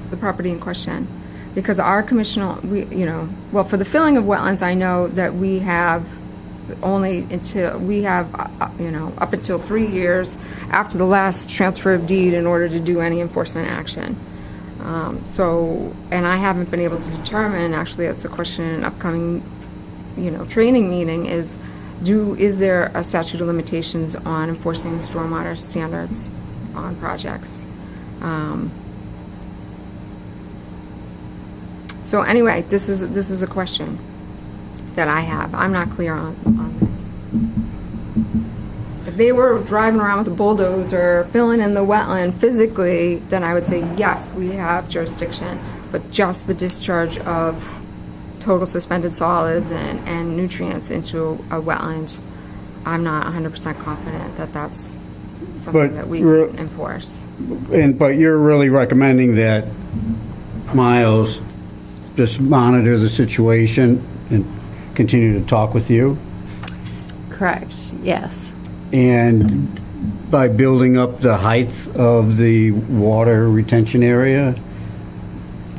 The property in question. Because our commission, for the filling of wetlands, I know that we have up until 3 years after the last transfer of deed in order to do any enforcement action. And I haven't been able to determine, actually that's a question in an upcoming, training meeting is there a statute of limitations on enforcing stormwater standards on projects? So anyway, this is a question that I have. I'm not clear on this. If they were driving around with a bulldozer, filling in the wetland physically, then I would say, yes, we have jurisdiction. But just the discharge of total suspended solids and nutrients into a wetland, I'm not 100% confident that that's something that we can enforce. But you're really recommending that Miles just monitor the situation and continue to talk with you? Correct, yes. And by building up the height of the water retention area,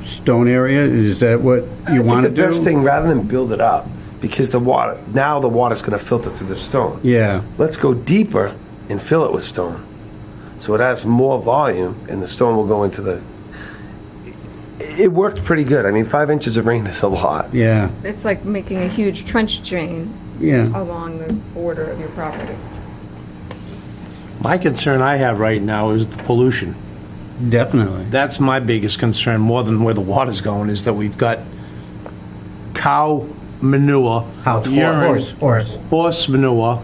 stone area, is that what you want to do? The best thing, rather than build it up, because the water's going to filter through the stone. Yeah. Let's go deeper and fill it with stone. So it has more volume, and the stone will go into the... It worked pretty good. I mean, 5 inches of rain is a lot. Yeah. It's like making a huge trench drain Yeah. along the border of your property. My concern I have right now is the pollution. Definitely. That's my biggest concern, more than where the water's going, is that we've got cow manure, horse manure,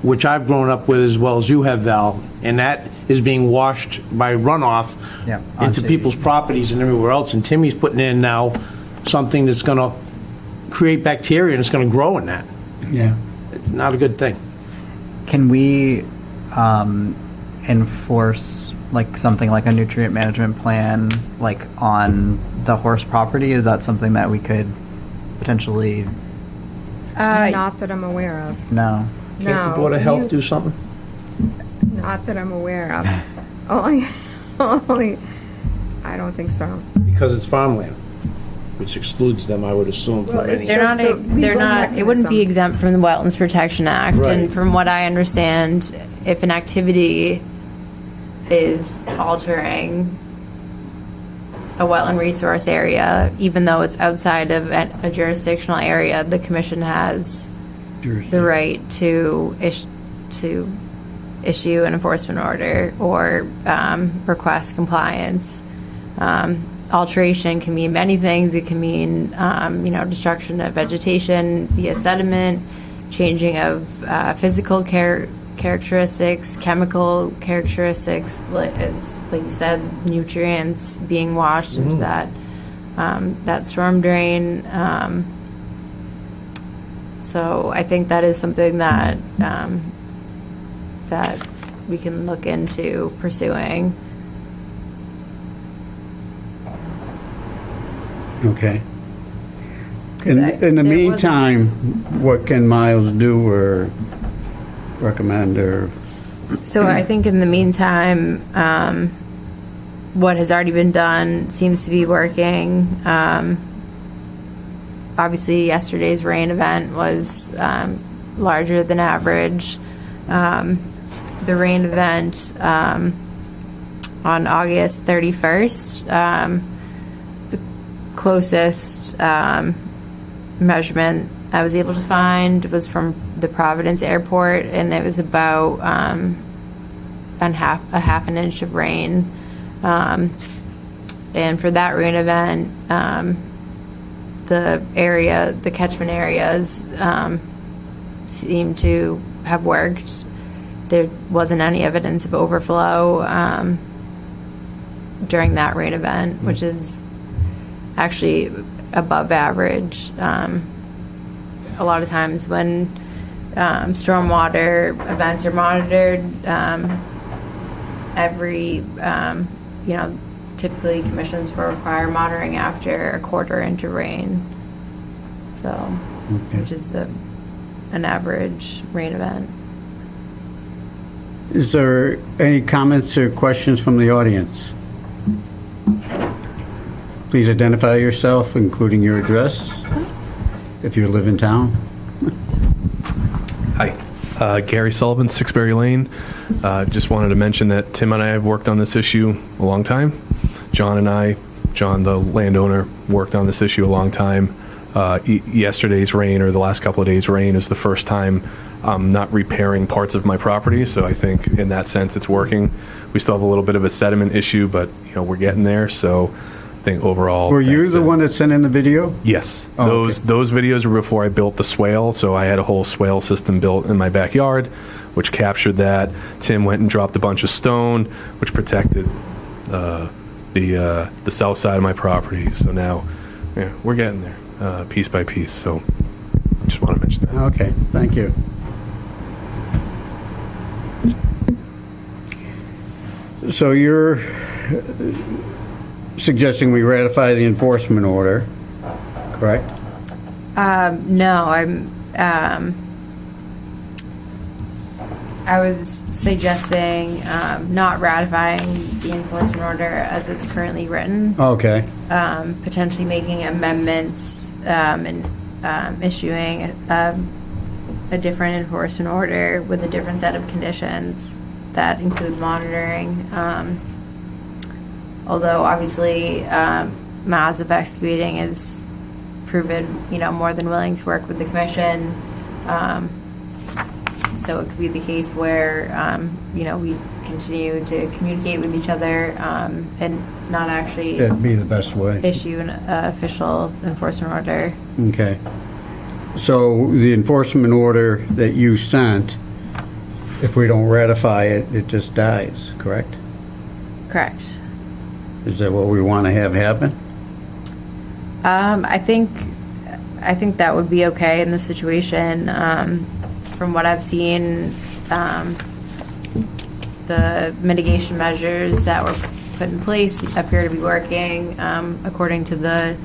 which I've grown up with as well as you have, Val, and that is being washed by runoff into people's properties and everywhere else. And Timmy's putting in now something that's going to create bacteria and it's going to grow in that. Yeah. Not a good thing. Can we enforce like something like a nutrient management plan like on the horse property? Is that something that we could potentially? Not that I'm aware of. No. Can't the Board of Health do something? Not that I'm aware of. only, I don't think so. Because it's farmland, which excludes them, I would assume. Well, from it's any. They're not. It wouldn't be exempt from the Wetlands Protection Act. Right. And from what I understand, if an activity is altering a wetland resource area, even though it's outside of a jurisdictional area, the commission has the right to issue an enforcement order or request compliance. Alteration can mean many things. It can mean, destruction of vegetation via sediment, changing of physical characteristics, chemical characteristics, like you said, nutrients being washed into that storm drain. So I think that is something that that we can look into pursuing. Okay. In the meantime, what can Miles do or recommend or? So I think in the meantime, what has already been done seems to be working. Obviously, yesterday's rain event was larger than average. The rain event on August 31st, the closest measurement I was able to find was from the Providence Airport, and it was about a half an inch of rain. And for that rain event, the catchment areas seemed to have worked. There wasn't any evidence of overflow during that rain event, which is actually above average. A lot of times when stormwater events are monitored, typically commissions will require monitoring after a quarter inch of rain. So, which is an average rain event. Is there any comments or questions from the audience? Please identify yourself, including your address, if you live in town. Hi, Gary Sullivan, 6 Berry Lane. Just wanted to mention that Tim and I have worked on this issue a long time. John, the landowner, worked on this issue a long time. Yesterday's rain, or the last couple of days' rain, is the first time I'm not repairing parts of my property, so I think in that sense it's working. We still have a little bit of a sediment issue, but we're getting there, so I think overall... Were you the one that sent in the video? Yes. Oh, those videos were before I built the swale, so I had a whole swale system built in my backyard, which captured that. Tim went and dropped a bunch of stone, which protected the south side of my property. So now we're getting there, piece by piece. So I just want to mention that. Okay, thank you. So you're suggesting we ratify the enforcement order, correct? No, I was suggesting not ratifying the enforcement order as it's currently written. Okay. Potentially making amendments and issuing a different enforcement order with a different set of conditions that include monitoring. Although obviously Massive Excavating has proven, more than willing to work with the commission So it could be the case where, we continue to communicate with each other and not actually That'd be the best way. issue an official enforcement order. Okay. So the enforcement order that you sent, if we don't ratify it, it just dies, correct? Correct. Is that what we want to have happen? I think that would be okay in this situation. From what I've seen, the mitigation measures that were put in place appear to be working. According to the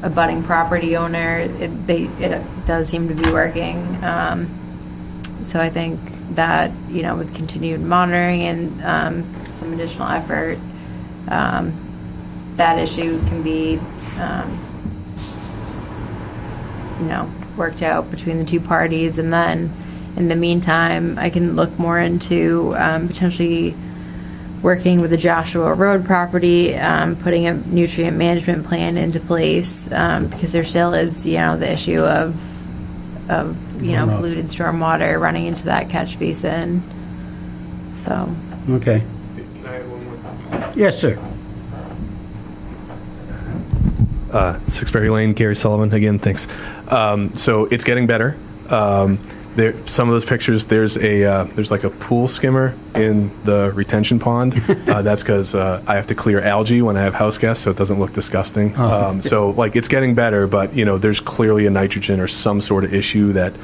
abutting property owner, it does seem to be working. So I think that, with continued monitoring and some additional effort, that issue can be, worked out between the two parties. And then in the meantime, I can look more into potentially working with the Joshua Road property, putting a nutrient management plan into place, because there still is, the issue of polluted stormwater running into that catch basin. So. Okay. Can I add one more? Yes, sir. 6 Lane, Gary Sullivan again. Thanks. So it's getting better. Some of those pictures, there's like a pool skimmer in the retention pond. That's because I have to clear algae when I have house guests, so it doesn't look disgusting. So it's getting better, but there's clearly a nitrogen or some sort of issue that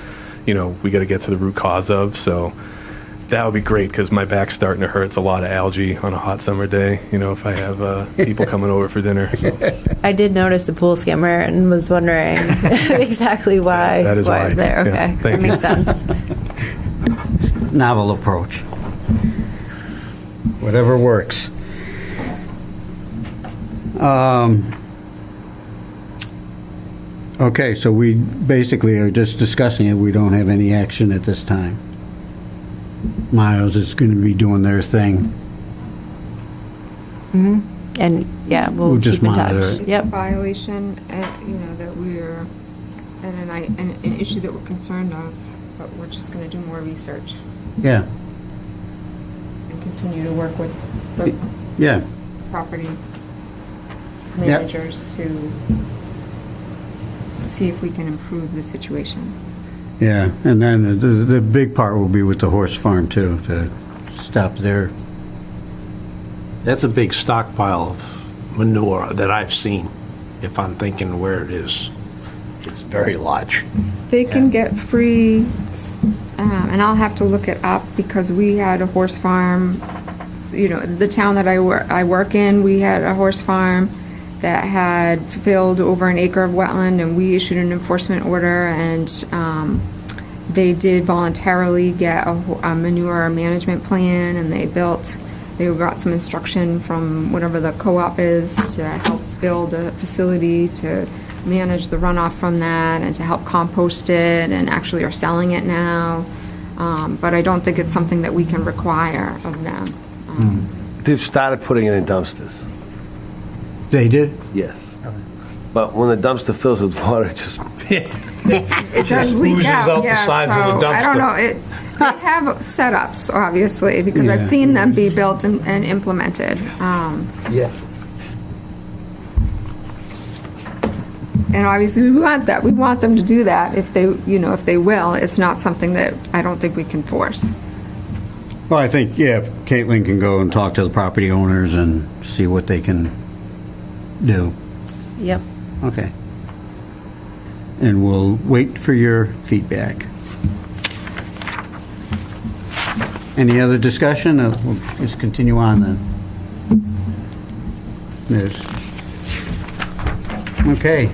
we got to get to the root cause of. So that would be great because my back's starting to hurt. It's a lot of algae on a hot summer day. If I have people coming over for dinner. So. I did notice the pool skimmer and was wondering exactly why. That is why. It's there. Okay, Yeah, that makes sense. Novel approach. Whatever works. Okay, so we basically are just discussing it. We don't have any action at this time. Miles is going to be doing their thing. Mm-hmm. And we'll just keep in monitor touch. it. Yep. Violation, that we're, and an issue that we're concerned of, but we're just going to do more research Yeah. and continue to work with the Yeah. property managers to see if we can improve the situation. Yeah, and then the big part will be with the horse farm too, to stop there. That's a big stockpile of manure that I've seen, if I'm thinking where it is. It's very large. They can get free, and I'll have to look it up because we had a horse farm. The town that I work in, we had a horse farm that had filled over an acre of wetland, and we issued an enforcement order, and they did voluntarily get a manure management plan, and they got some instruction from whatever the co-op is to help build a facility to manage the runoff from that and to help compost it, and actually are selling it now. But I don't think it's something that we can require of them. They've started putting it in dumpsters. They did? Yes. But when the dumpster fills with water, it just It does leak oozes out, out the yeah, sides of the so I don't dumpster. know. They have setups, obviously, because I've Yeah. seen them be built and implemented. yeah. And obviously, we want that. We want them to do that if they will. It's not something that I don't think we can force. Well, I think, if Caitlin can go and talk to the property owners and see what they can do. Yep. Okay. And we'll wait for your feedback. Any other discussion? We'll just continue on then. Yes. Okay.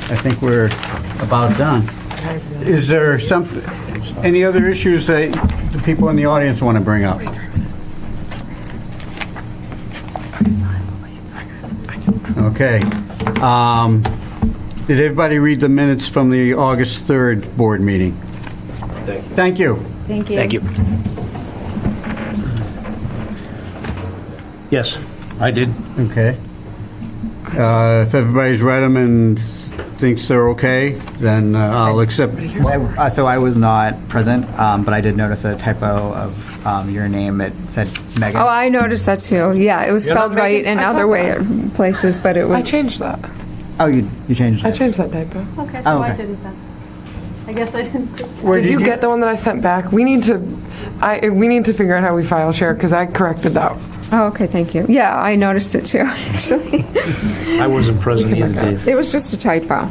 I think we're about done. Is there any other issues that the people in the audience want to bring up? Okay. Did everybody read the minutes from the August 3rd board meeting? Thank you. Thank you. Thank you. Thank you. Yes, I did. Okay. If everybody's read them and thinks they're okay, then I'll accept. So I was not present, but I did notice a typo of your name. It said Megan. Oh, I noticed that too. Yeah, it was You're spelled not right making- in I other thought places, but it was. I changed that. Oh, you changed it. I changed that typo. Okay, so Oh, I okay. didn't then. I guess I didn't. Did you get the one that I sent back? We need to figure out how we file share because I corrected that. Oh, okay, thank you. Yeah, I noticed it too, actually. I wasn't present either, Dave. It was just a typo. I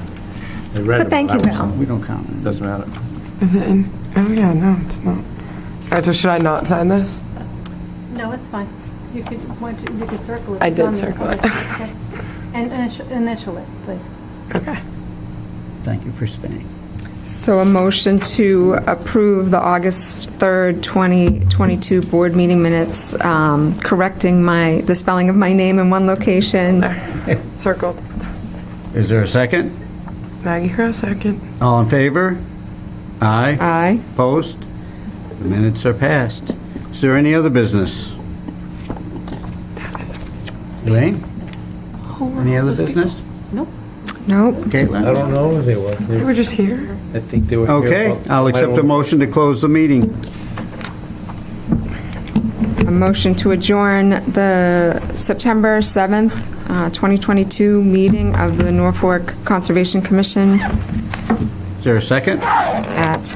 read But it, thank I you, wasn't. Val. We don't count it. Doesn't matter. Is it in? Oh yeah, no, it's not. All right, so should I not sign this? No, it's fine. You could circle it. I It's did on there. circle it. Okay. And initial it, please. Okay. Thank you for staying. So a motion to approve the August 3rd, 2022 board meeting minutes, correcting the spelling of my name in one location. Circled. Is there a second? Maggie Crow, second. All in favor? Aye. Aye. Opposed? The minutes are passed. Is there any other business? Elaine? Any other business? Nope. Nope. Caitlin? I don't know who they were. They were just here. I think they were here. Okay, about- I'll I accept don't- a motion to close the meeting. A motion to adjourn the September 7th, 2022 meeting of the Norfolk Conservation Commission Is there a second? at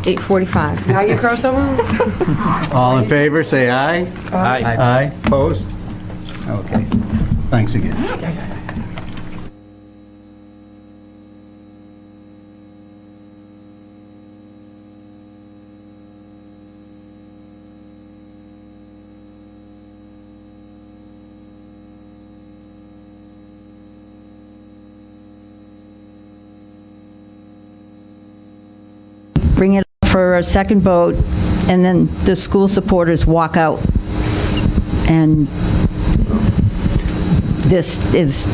8:45. Maggie Crow, someone? All in favor, say aye. Aye. Aye. Opposed? Okay. Thanks again. Bring it up for a second vote, and then the school supporters walk out. And this is